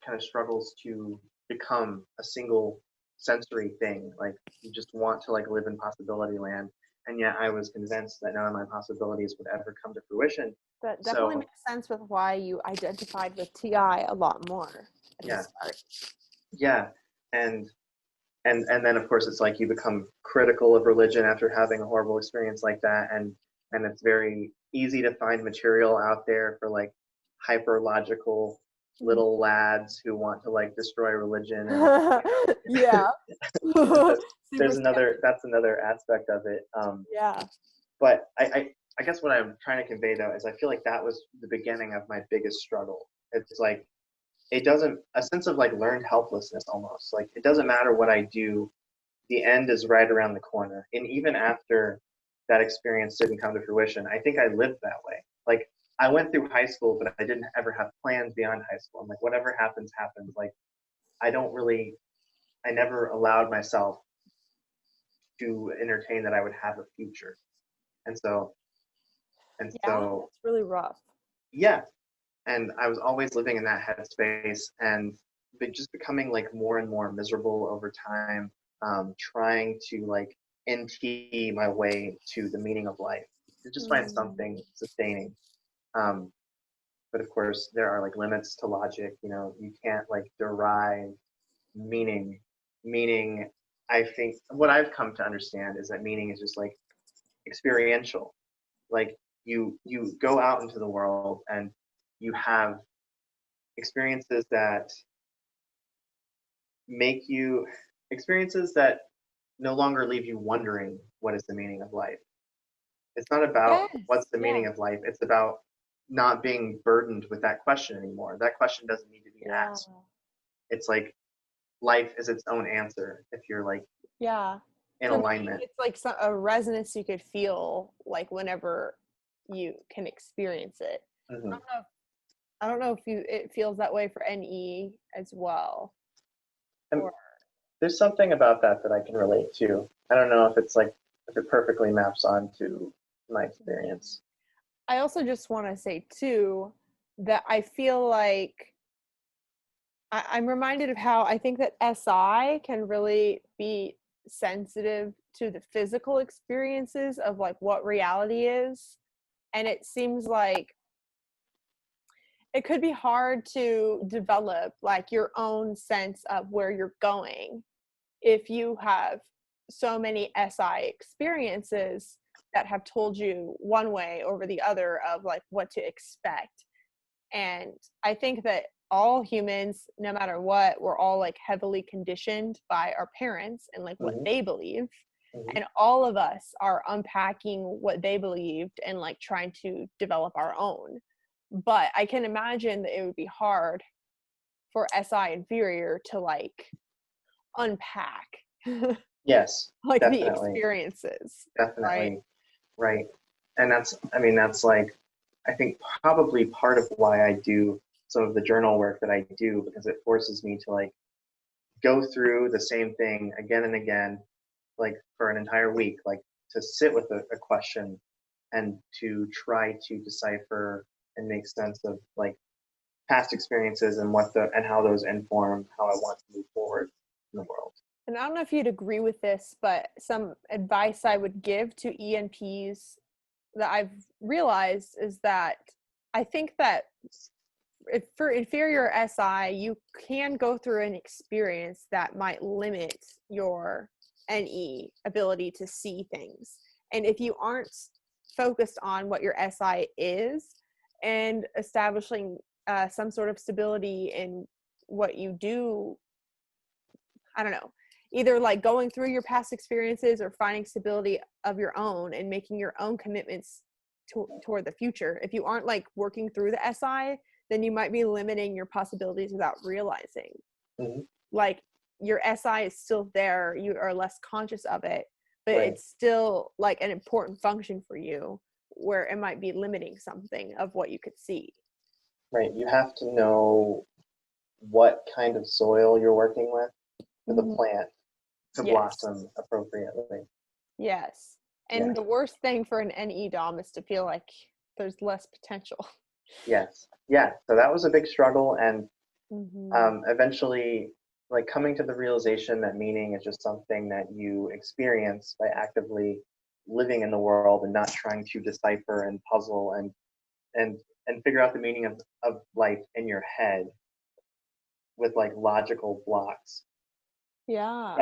kind of struggles to become a single sensory thing, like you just want to like live in possibility land, and yet I was convinced that none of my possibilities would ever come to fruition. That definitely So makes sense with why you identified with TI a lot more at the yeah, start. yeah, and and then of course it's like you become critical of religion after having a horrible experience like that, and it's very easy to find material out there for like hyper logical little lads who want to like destroy religion. And Yeah. Super that's another aspect of it. Yeah. But I guess what I'm trying to convey though is I feel like that was the beginning of my biggest struggle. It's like it doesn't a sense of like learned helplessness almost. Like, it doesn't matter what I do, the end is right around the corner. And even after that experience didn't come to fruition, I think I lived that way. Like, I went through high school, but I didn't ever have plans beyond high school. I'm like, whatever happens, happens. Like, I never allowed myself to entertain that I would have a future. And so, and Yeah, so, that's really rough. yeah. And I was always living in that headspace, and just becoming like more and more miserable over time, trying to like NT my way to the meaning of life, to just find Mm. something sustaining. Um, but of course, there are like limits to logic. You know, you can't like derive meaning. Meaning, I think what I've come to understand is that meaning is just like experiential. Like, you go out into the world and you have experiences that make you experiences that no longer leave you wondering what is the meaning of life. It's not about Yes. what's the Yeah. meaning of life. It's about not being burdened with that question anymore. That question doesn't need to be Yeah. asked. It's like life is its own answer if you're like Yeah. in For me, alignment. it's like a resonance you could feel like whenever you can experience it. I Hmm. don't know if, I don't know if it feels that way for NE as well. And Or there's something about that that I can relate to. I don't know if it's like if it perfectly maps onto my experience. I also just want to say too that I feel like I'm reminded of how I think that SI can really be sensitive to the physical experiences of like what reality is. And it seems like it could be hard to develop like your own sense of where you're going if you have so many SI experiences that have told you one way over the other of like what to expect. And I think that all humans, no matter what, we're all like heavily conditioned by our parents and like what Hmm. they believe. Hmm. And all of us are unpacking what they believed and like trying to develop our own. But I can imagine that it would be hard for SI inferior to like unpack Yes, like the definitely. experiences, right? Definitely. Right. And I mean, that's like, I think probably part of why I do some of the journal work that I do, because it forces me to like go through the same thing again and again, like for an entire week, like to sit with a question and to try to decipher and make sense of like past experiences and and how those inform how I want to move forward in the world. And I don't know if you'd agree with this, but some advice I would give to ENPs that I've realized is that I think that if for inferior SI, you can go through an experience that might limit your NE ability to see things. And if you aren't focused on what your SI is and establishing some sort of stability in what you do, I don't know, either like going through your past experiences or finding stability of your own and making your own commitments toward the future. If you aren't like working through the SI, then you might be limiting your possibilities without realizing. Mm-hmm. Like your SI is still there, you are less conscious of it, but Right. it's still like an important function for you where it might be limiting something of what you could see. Right. You have to know what kind of soil you're working with for the plant to blossom appropriately. Yes. And the worst thing for an NE dom is to feel like there's less potential. Yes. Yeah. So that was a big struggle, and eventually, like coming to the realization that meaning is just something that you experience by actively living in the world and not trying to decipher and puzzle and figure out the meaning of life in your head with like logical blocks. Yeah.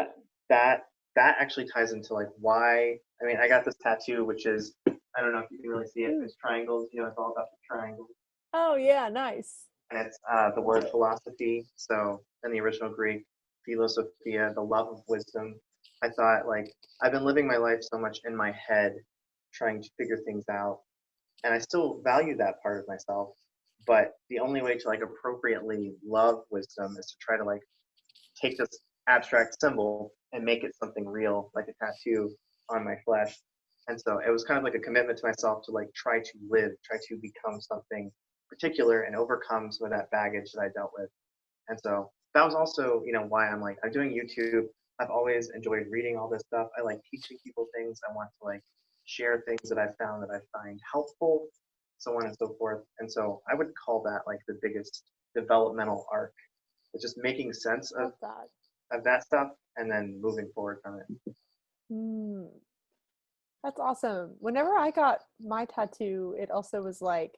That actually ties into like why, I mean, I got this tattoo, which is, I don't know if you can really see it. It's triangles, it's all about the triangles. Oh yeah, nice. And it's the word philosophy. So in the original Greek, philosophia, the love of wisdom. I thought like, I've been living my life so much in my head, trying to figure things out. And I still value that part of myself. But the only way to like appropriately love wisdom is to try to like take this abstract symbol and make it something real, like a tattoo on my flesh. And so it was kind of like a commitment to myself to like try to become something particular and overcome some of that baggage that I dealt with. And so that was also, why I'm doing YouTube. I've always enjoyed reading all this stuff. I like teaching people things. I want to like share things that I've found that I find helpful, so on and so forth. And so I would call that like the biggest developmental arc, which is making sense of that stuff and then moving forward from it. That's awesome. Whenever I got my tattoo, it also was like,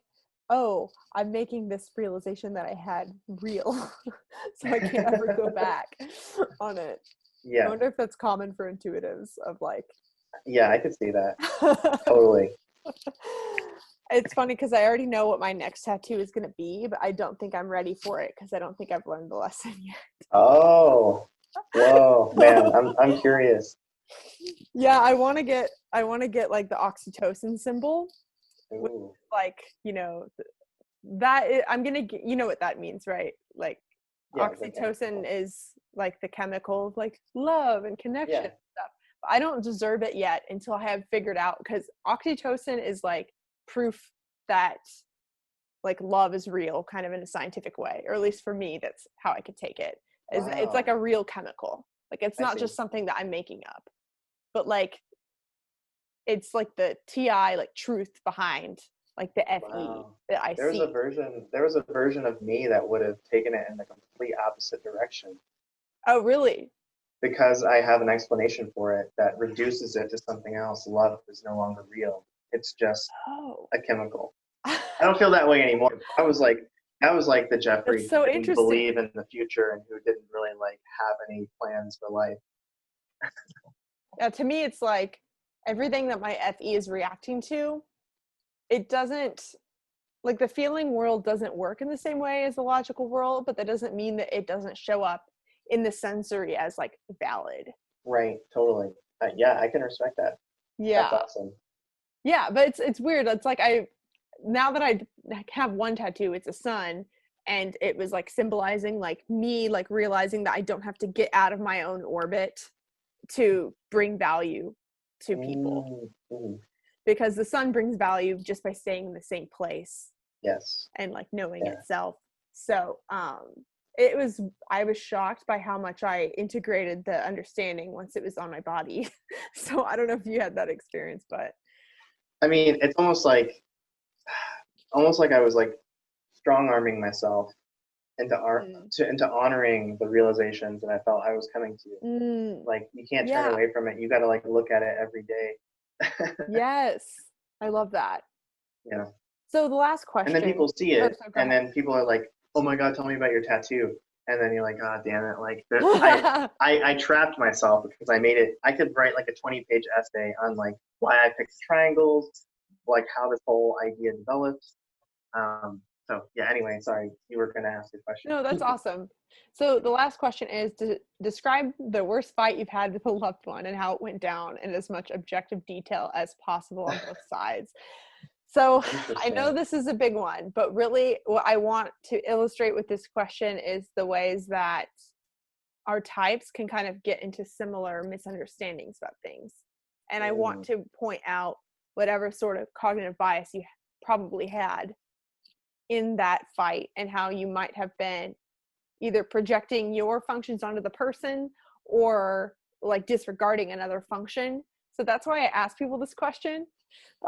oh, I'm making this realization that I had real. So I can't ever go back on it. Yeah. I wonder if that's common for intuitives of like. Yeah, I could see that. Totally. It's funny because I already know what my next tattoo is going to be, but I don't think I'm ready for it because I don't think I've learned the lesson yet. Oh, whoa, man, I'm curious. Yeah, I want to get like the oxytocin symbol. Which, like, I'm going to get, what that means, right? Like oxytocin is like the chemical of like love and connection and stuff. But I don't deserve it yet until I have figured out, because oxytocin is like proof that like love is real, kind of in a scientific way, or at least for me, that's how I could take it. Wow. It's like a real chemical. Like it's not just something that I'm making up, but like it's like the TI, like truth behind like the FE that I see. There was a version of me that would have taken it in the complete opposite direction. Oh, really? Because I have an explanation for it that reduces it to something else. Love is no longer real. It's just a chemical. I don't feel that way anymore. I was like the Jeffrey who didn't believe in the future and who didn't really like have any plans for life. Yeah, to me, it's like everything that my FE is reacting to, it doesn't, like the feeling world doesn't work in the same way as the logical world, but that doesn't mean that it doesn't show up in the sensory as like valid. Right, totally. Yeah, I can respect that. Yeah. That's awesome. Yeah, but it's weird. It's like now that I have one tattoo, it's a sun, and it was like symbolizing like me like realizing that I don't have to get out of my own orbit to bring value to people. Because the sun brings value just by staying in the same place. Yes. And like knowing itself. So I was shocked by how much I integrated the understanding once it was on my body. So I don't know if you had that experience, but I mean, it's almost like I was like strong arming myself mm, into honoring the realizations that I felt I was coming to. mm, Like you can't turn yeah, away from it. You got to like look at it every day. yes, I love that. Yeah. So the last And then question, people see oh, it, so go and then people are like, "Oh my God, tell me about your tattoo." And then you're like, "Oh, damn it!" Like, ahead. I trapped myself because I made it. I could write like a 20-page essay on like why I picked triangles, like how this whole idea developed. So yeah. Anyway, sorry, you were gonna ask a question. No, that's awesome. So the last question is to describe the worst fight you've had with a loved one and how it went down in as much objective detail as possible on both sides. So I know Interesting. this is a big one, but really what I want to illustrate with this question is the ways that our types can kind of get into similar misunderstandings about things. And I want Mm. to point out whatever sort of cognitive bias you probably had in that fight and how you might have been either projecting your functions onto the person or like disregarding another function. So that's why I ask people this question.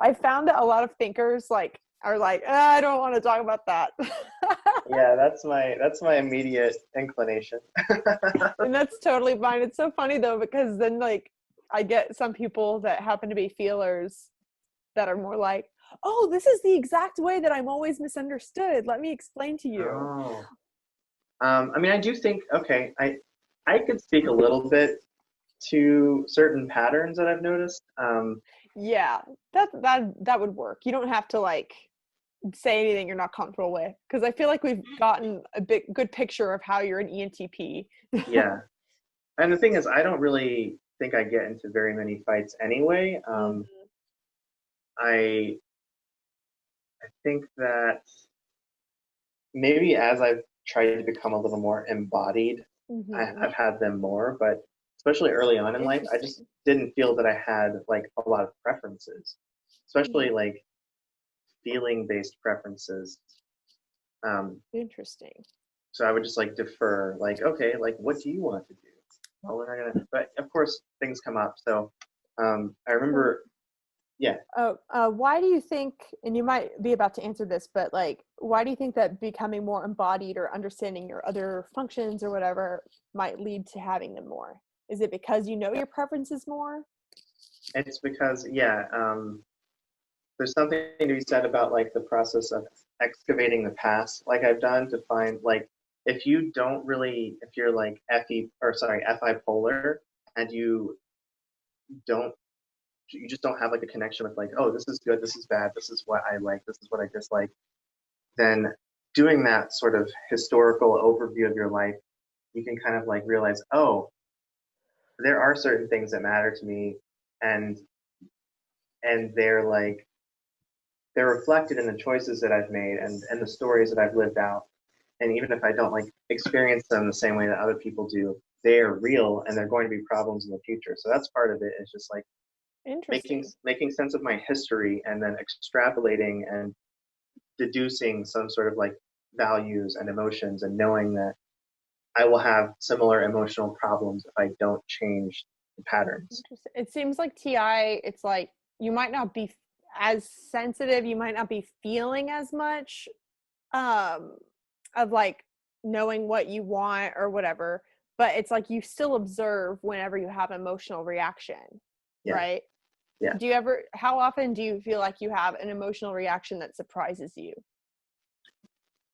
I found that a lot of thinkers like are like, I don't want to talk about that. Yeah, that's my immediate inclination. And that's totally fine. It's so funny though, because then like I get some people that happen to be feelers that are more like, oh, this is the exact way that I'm always misunderstood. Let me explain to you. Oh. I mean, I do think, okay, I could speak a little bit to certain patterns that I've noticed. Yeah, that would work. You don't have to like say anything you're not comfortable with, because I feel like we've gotten a bit good picture of how you're an ENTP. Yeah, and the thing is, I don't really think I get into very many fights anyway. I I think that maybe as I've tried to become a little more embodied, Mm-hmm. I've had them more, but especially early on in life, I just Interesting. didn't feel that I had like a lot of preferences, especially Mm, like feeling based preferences. Um, interesting. so I would just like defer, like, okay, like, what do you want to do? Well, we're not gonna, but of course, things come up. So I So, remember, yeah, why do you think, and you might be about to answer this, but like, why do you think that becoming more embodied or understanding your other functions or whatever might lead to having them more? Is it because you know your preferences more? it's because, yeah, there's something to be said about like the process of excavating the past, like I've done to find like if you don't really, if you're like FI polar, and don't you just don't have like a connection with like, oh, this is good, this is bad, this is what I like, this is what I dislike, then doing that sort of historical overview of your life, you can kind of like realize, oh, there are certain things that matter to me, and they're like they're reflected in the choices that I've made and the stories that I've lived out. And even if I don't like experience them the same way that other people do, they are real and they're going to be problems in the future. So that's part of it, is just like Interesting. making sense of my history and then extrapolating and deducing some sort of like values and emotions, and knowing that I will have similar emotional problems if I don't change the patterns. Interesting. It seems like TI, it's like you might not be as sensitive, you might not be feeling as much um of like knowing what you want or whatever, but it's like you still observe whenever you have emotional reaction, Yeah, right? yeah. Do you ever, how often do you feel like you have an emotional reaction that surprises you?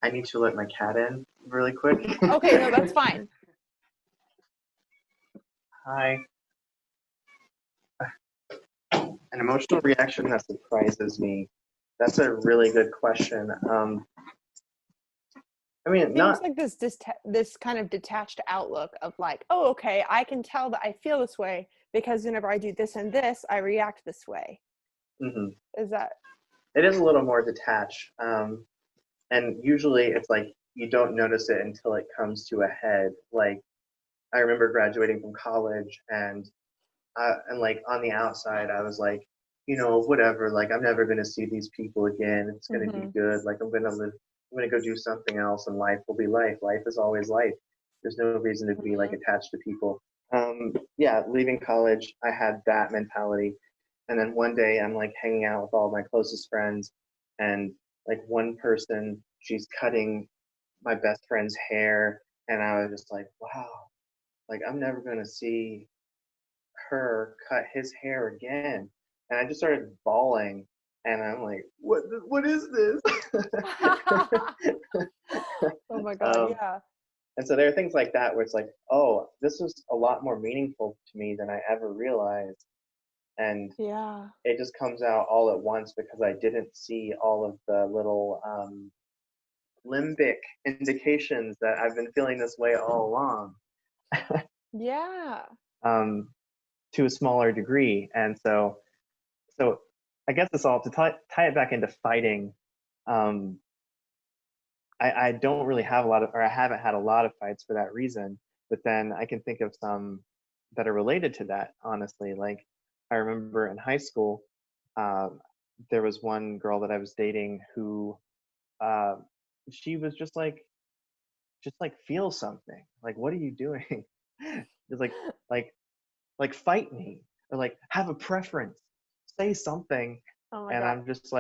I need to let my cat in really quick. Okay, no, that's fine. Hi. An emotional reaction that surprises me. That's a really good question. I mean, Seems not like this kind of detached outlook of like, oh, okay, I can tell that I feel this way because whenever I do this and this, I react this way. mhm. Is that It is a little more detached, and usually it's like you don't notice it until it comes to a head. Like I remember graduating from college, and like on the outside, I was like, whatever. Like I'm never gonna see these people again. It's gonna be mm-hmm. good. Like I'm gonna live. going to go do something else, and life will be life. Life is always life. There's no reason to be like attached to people. Yeah, leaving college, I had that mentality. And then one day I'm like hanging out with all my closest friends, and like one person, she's cutting my best friend's hair. And I was just like, wow, like I'm never going to see her cut his hair again. And I just started bawling. And I'm like, what is this? Oh my God, um, yeah. and so there are things like that where it's like, oh, this was a lot more meaningful to me than I ever realized. And Yeah. it just comes out all at once because I didn't see all of the little limbic indications that I've been feeling this way all along. Yeah. To a smaller degree. And so I guess this all to tie it back into fighting. Um, I don't really have a lot of, or I haven't had a lot of fights for that reason. But then I can think of some that are related to that, honestly. Like I remember in high school, there was one girl that I was dating who, uh, she was just like feel something. Like, what are you doing? It's like, like fight me, or like have a preference, say something. Oh my And God. I'm just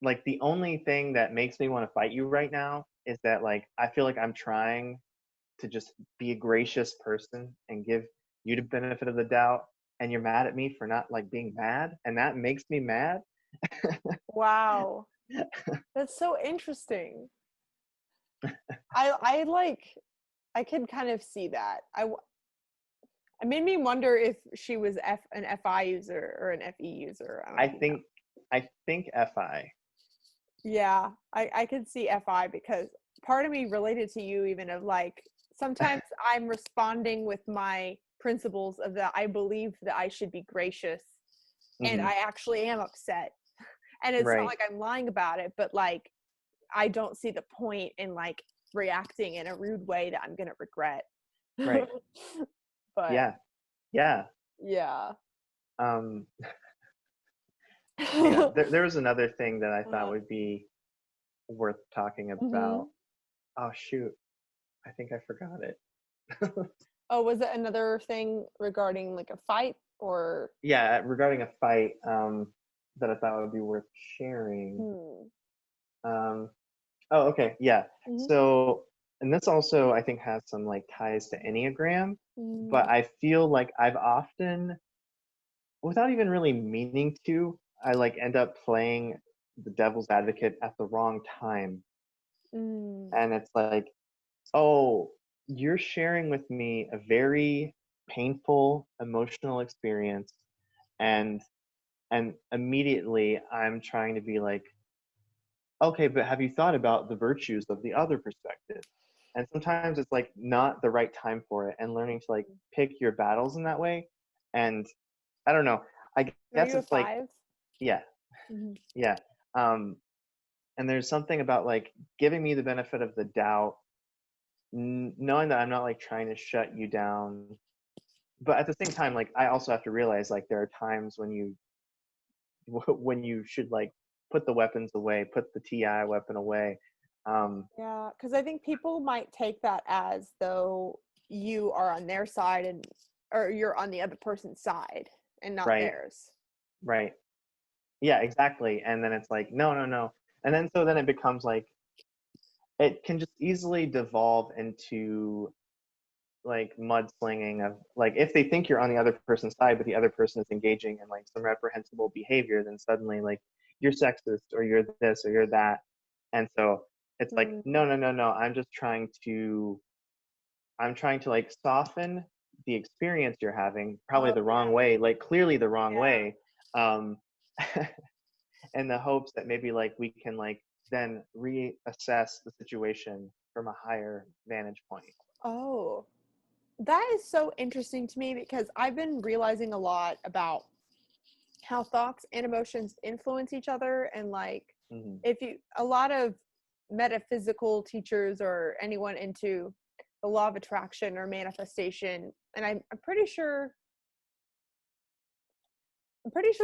like the only thing that makes me want to fight you right now is that like I feel like I'm trying to just be a gracious person and give you the benefit of the doubt, and you're mad at me for not like being mad, and that makes me mad. Wow. That's so interesting. I like, I can kind of see that. It made me wonder if she was an FI user or an FE user. I don't know I if you know. think I think fi. Yeah, I could see FI because part of me related to you even of like sometimes I'm responding with my principles of that I believe that I should be gracious and Hmm. I actually am upset. And it's not Right, like I'm lying about it, but like I don't see the point in like reacting in a rude way that I'm gonna regret. right. But Yeah, yeah. yeah. um Hang on, there was another thing that I thought uh, would be worth talking about. mhm. Oh shoot, I think I forgot it. Oh, was it another thing regarding like a fight or Yeah, regarding a fight, that I thought would be worth sharing. hmm. Um, oh, okay, yeah. Mhm. So, and this also I think has some like ties to Enneagram, but Mm, I feel like I've often, without even really meaning to, I like end up playing the devil's advocate at the wrong time. mm, And it's like, oh, you're sharing with me a very painful emotional experience, and immediately I'm trying to be like, okay, but have you thought about the virtues of the other perspective? And sometimes it's like not the right time for it, and learning to like pick your battles in that way. And I don't know, I are guess you a it's like, five? yeah, Mhm. yeah. um and there's something about like giving me the benefit of the doubt, knowing that I'm not like trying to shut you down, but at the same time, like I also have to realize like there are times when you when you should like put the weapons away, put the TI weapon away. Yeah, because I think people might take that as though you are on their side and or you're on the other person's side and not Right, theirs. right, yeah, exactly. And then it's like, no, no, no. And then so then it becomes like it can just easily devolve into like mudslinging of like, if they think you're on the other person's side but the other person is engaging in like some reprehensible behavior, then suddenly like you're sexist or you're this or you're that. And so it's like, Mm, no, no, no, no, I'm trying to like soften the experience you're having, probably oh the yeah, wrong way, like clearly the wrong yeah. way. um in the hopes that maybe like we can like then reassess the situation from a higher vantage point. Oh, that is so interesting to me because I've been realizing a lot about how thoughts and emotions influence each other and like Hmm. if you a lot of metaphysical teachers or anyone into the law of attraction or manifestation and I'm pretty sure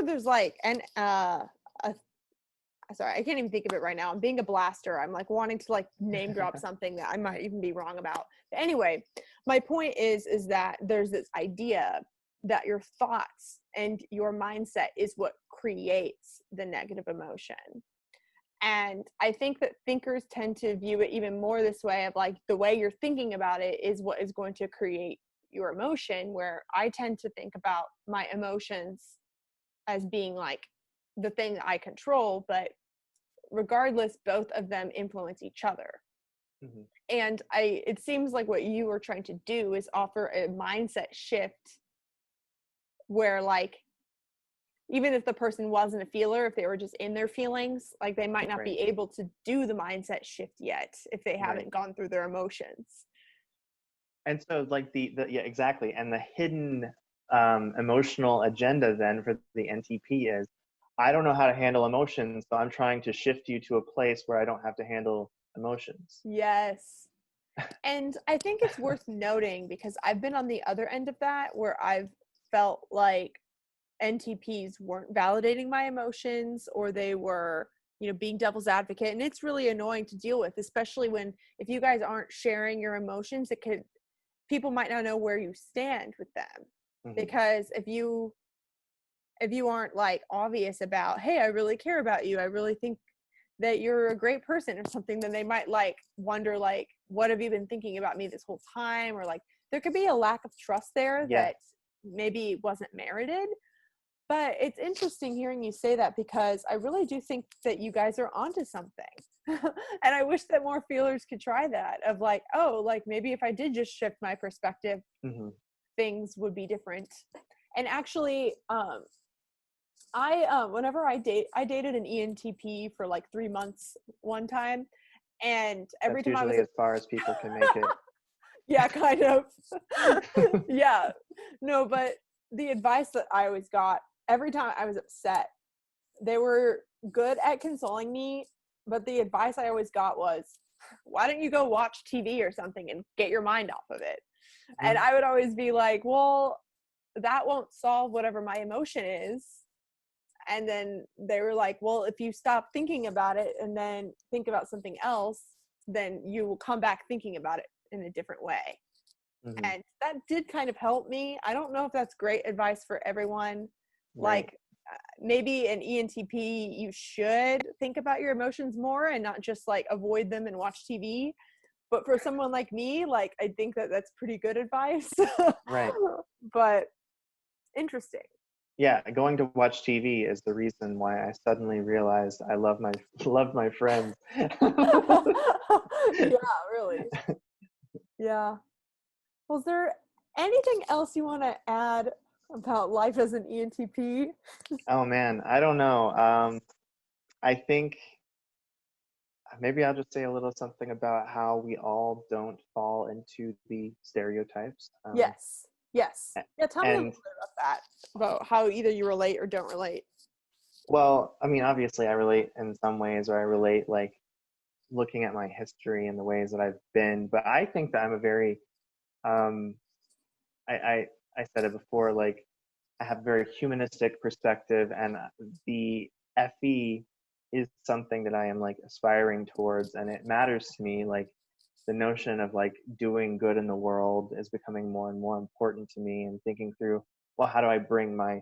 there's like an a sorry, I can't even think of it right now. I'm being a blaster. I'm like wanting to like name drop something that I might even be wrong about. But anyway, my point is that there's this idea that your thoughts and your mindset is what creates the negative emotion. And I think that thinkers tend to view it even more this way of like the way you're thinking about it is what is going to create your emotion, where I tend to think about my emotions as being like the thing that I control, but regardless, both of them influence each other. Mm-hmm. And it seems like what you were trying to do is offer a mindset shift where like, even if the person wasn't a feeler, if they were just in their feelings, like they might not be able to do the mindset shift yet if they haven't gone through their emotions. And so like yeah, exactly. And the hidden emotional agenda then for the NTP is, I don't know how to handle emotions, so I'm trying to shift you to a place where I don't have to handle emotions. Yes. And I think it's worth noting, because I've been on the other end of that, where I've felt like NTPs weren't validating my emotions, or they were, you know, being devil's advocate. And it's really annoying to deal with, especially when, if you guys aren't sharing your emotions, people might not know where you stand with them. Mm-hmm. Because if you aren't like obvious about, hey, I really care about you, I really think that you're a great person or something, then they might like wonder like, what have you been thinking about me this whole time? Or like there could be a lack of trust there that maybe wasn't merited. But it's interesting hearing you say that, because I really do think that you guys are onto something. And I wish that more feelers could try that, of like, oh, like maybe if I did just shift my perspective, things would be different. And actually, whenever I dated an ENTP for like 3 months one time, and every That's time usually as far as people can make it. Yeah, kind of. Yeah, no, but the advice that I always got every time I was upset, they were good at consoling me, but the advice I always got was, why don't you go watch TV or something and get your mind off of it? And I would always be like, well, that won't solve whatever my emotion is. And then they were like, well, if you stop thinking about it and then think about something else, then you will come back thinking about it in a different way. And that did kind of help me. I don't know if that's great advice for everyone. Like maybe an ENTP, you should think about your emotions more and not just like avoid them and watch TV. But for someone like me, like I think that that's pretty good advice. But interesting. Yeah, going to watch TV is the reason why I suddenly realized I love my friends. Yeah, really. Yeah. Was there anything else you want to add about life as an ENTP? Oh man, I don't know. I think maybe I'll just say a little something about how we all don't fall into the stereotypes. Yes. Yeah, tell me a little bit about that, about how either you relate or don't relate. Well, I mean, obviously I relate in some ways, or I relate like looking at my history and the ways that I've been, but I think that I'm a very, I said it before, like I have a very humanistic perspective, and the FE is something that I am like aspiring towards, and it matters to me. Like the notion of like doing good in the world is becoming more and more important to me, and thinking through, well, how do I bring my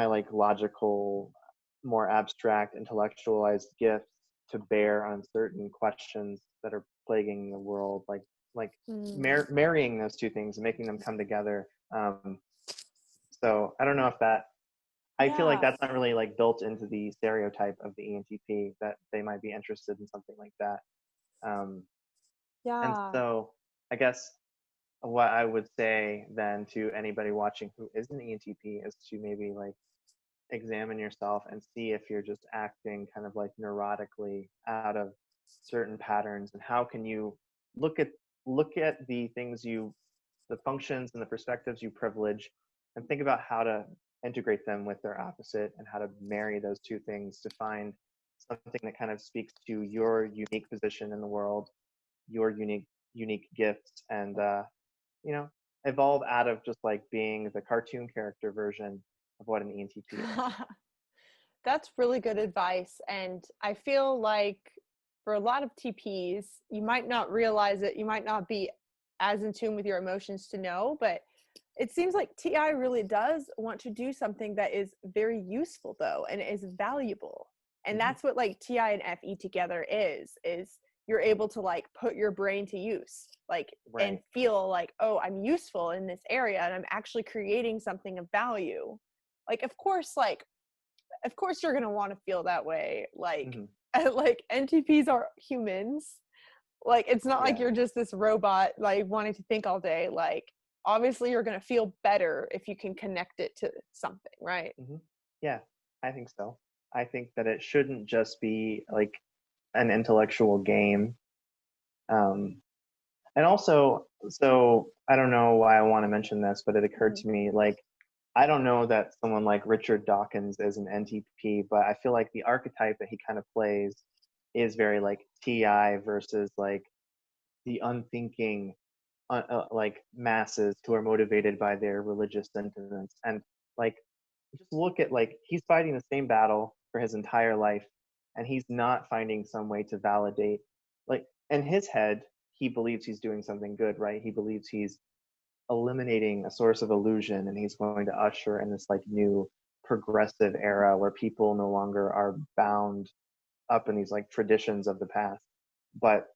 like logical, more abstract, intellectualized gifts to bear on certain questions that are plaguing the world, like marrying those two things and making them come together. So I don't know if that, I feel like that's not really like built into the stereotype of the ENTP, that they might be interested in something like that. And so I guess what I would say then to anybody watching who is an ENTP is to maybe like examine yourself and see if you're just acting kind of like neurotically out of certain patterns, and how can you look at the things the functions and the perspectives you privilege, and think about how to integrate them with their opposite, and how to marry those two things to find something that kind of speaks to your unique position in the world, your unique gifts, and evolve out of just like being the cartoon character version of what an ENTP is. That's really good advice. And I feel like for a lot of TPs, you might not realize it. You might not be as in tune with your emotions to know, but it seems like TI really does want to do something that is very useful though, and is valuable. And that's what like TI and FE together is you're able to like put your brain to use, like, and feel like, oh, I'm useful in this area and I'm actually creating something of value. Like, of course you're going to want to feel that way. Like, like NTPs are humans. Like, it's not like you're just this robot, like wanting to think all day. Like, obviously you're going to feel better if you can connect it to something, right? Yeah, I think so. I think that it shouldn't just be like an intellectual game. And also, so I don't know why I want to mention this, but it occurred to me, like, I don't know that someone like Richard Dawkins is an NTP, but I feel like the archetype that he kind of plays is very like TI versus like the unthinking, like masses who are motivated by their religious sentiments. And like, just look at like, he's fighting the same battle for his entire life, and he's not finding some way to validate. Like, in his head, he believes he's doing something good, right? He believes he's eliminating a source of illusion, and he's going to usher in this like new progressive era where people no longer are bound up in these like traditions of the past. But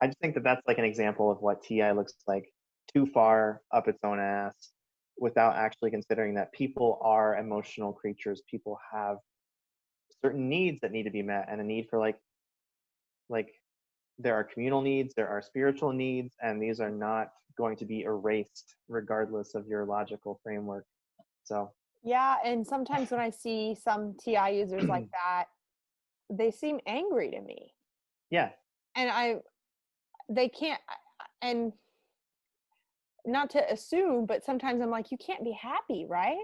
I just think that that's like an example of what TI looks like, too far up its own ass, without actually considering that people are emotional creatures. People have certain needs that need to be met, and a need for like there are communal needs, there are spiritual needs, and these are not going to be erased regardless of your logical framework. So Yeah, and sometimes when I see some TI users like that, they seem angry to me. yeah. And they can't, and not to assume, but sometimes I'm like, you can't be happy, right?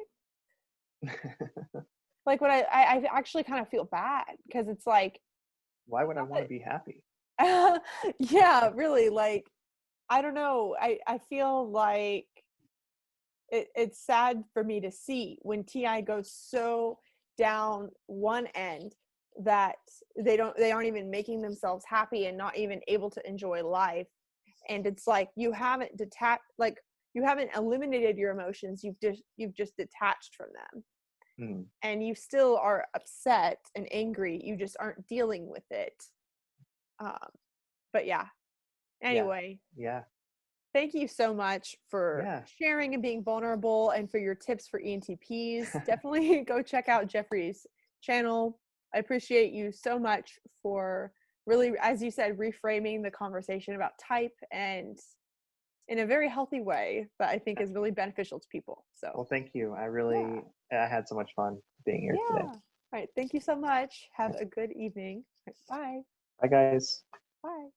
Like, when I actually kind of feel bad, because it's like, Why would I want to be happy? yeah, really, like, I don't know. I feel like it's sad for me to see when TI goes so down one end that they aren't even making themselves happy and not even able to enjoy life. And it's like, you haven't you haven't eliminated your emotions, you've just detached from them. And you still are upset and angry, you just aren't dealing with it. But yeah, anyway. Yeah. Thank you so much for sharing and being vulnerable, and for your tips for ENTPs. Definitely go check out Jeffrey's channel. I appreciate you so much for really, as you said, reframing the conversation about type, and in a very healthy way that I think is really beneficial to people. So, well, thank you. I had so much fun being here today. All right. Thank you so much. Have a good evening. Bye. Bye, guys. Bye.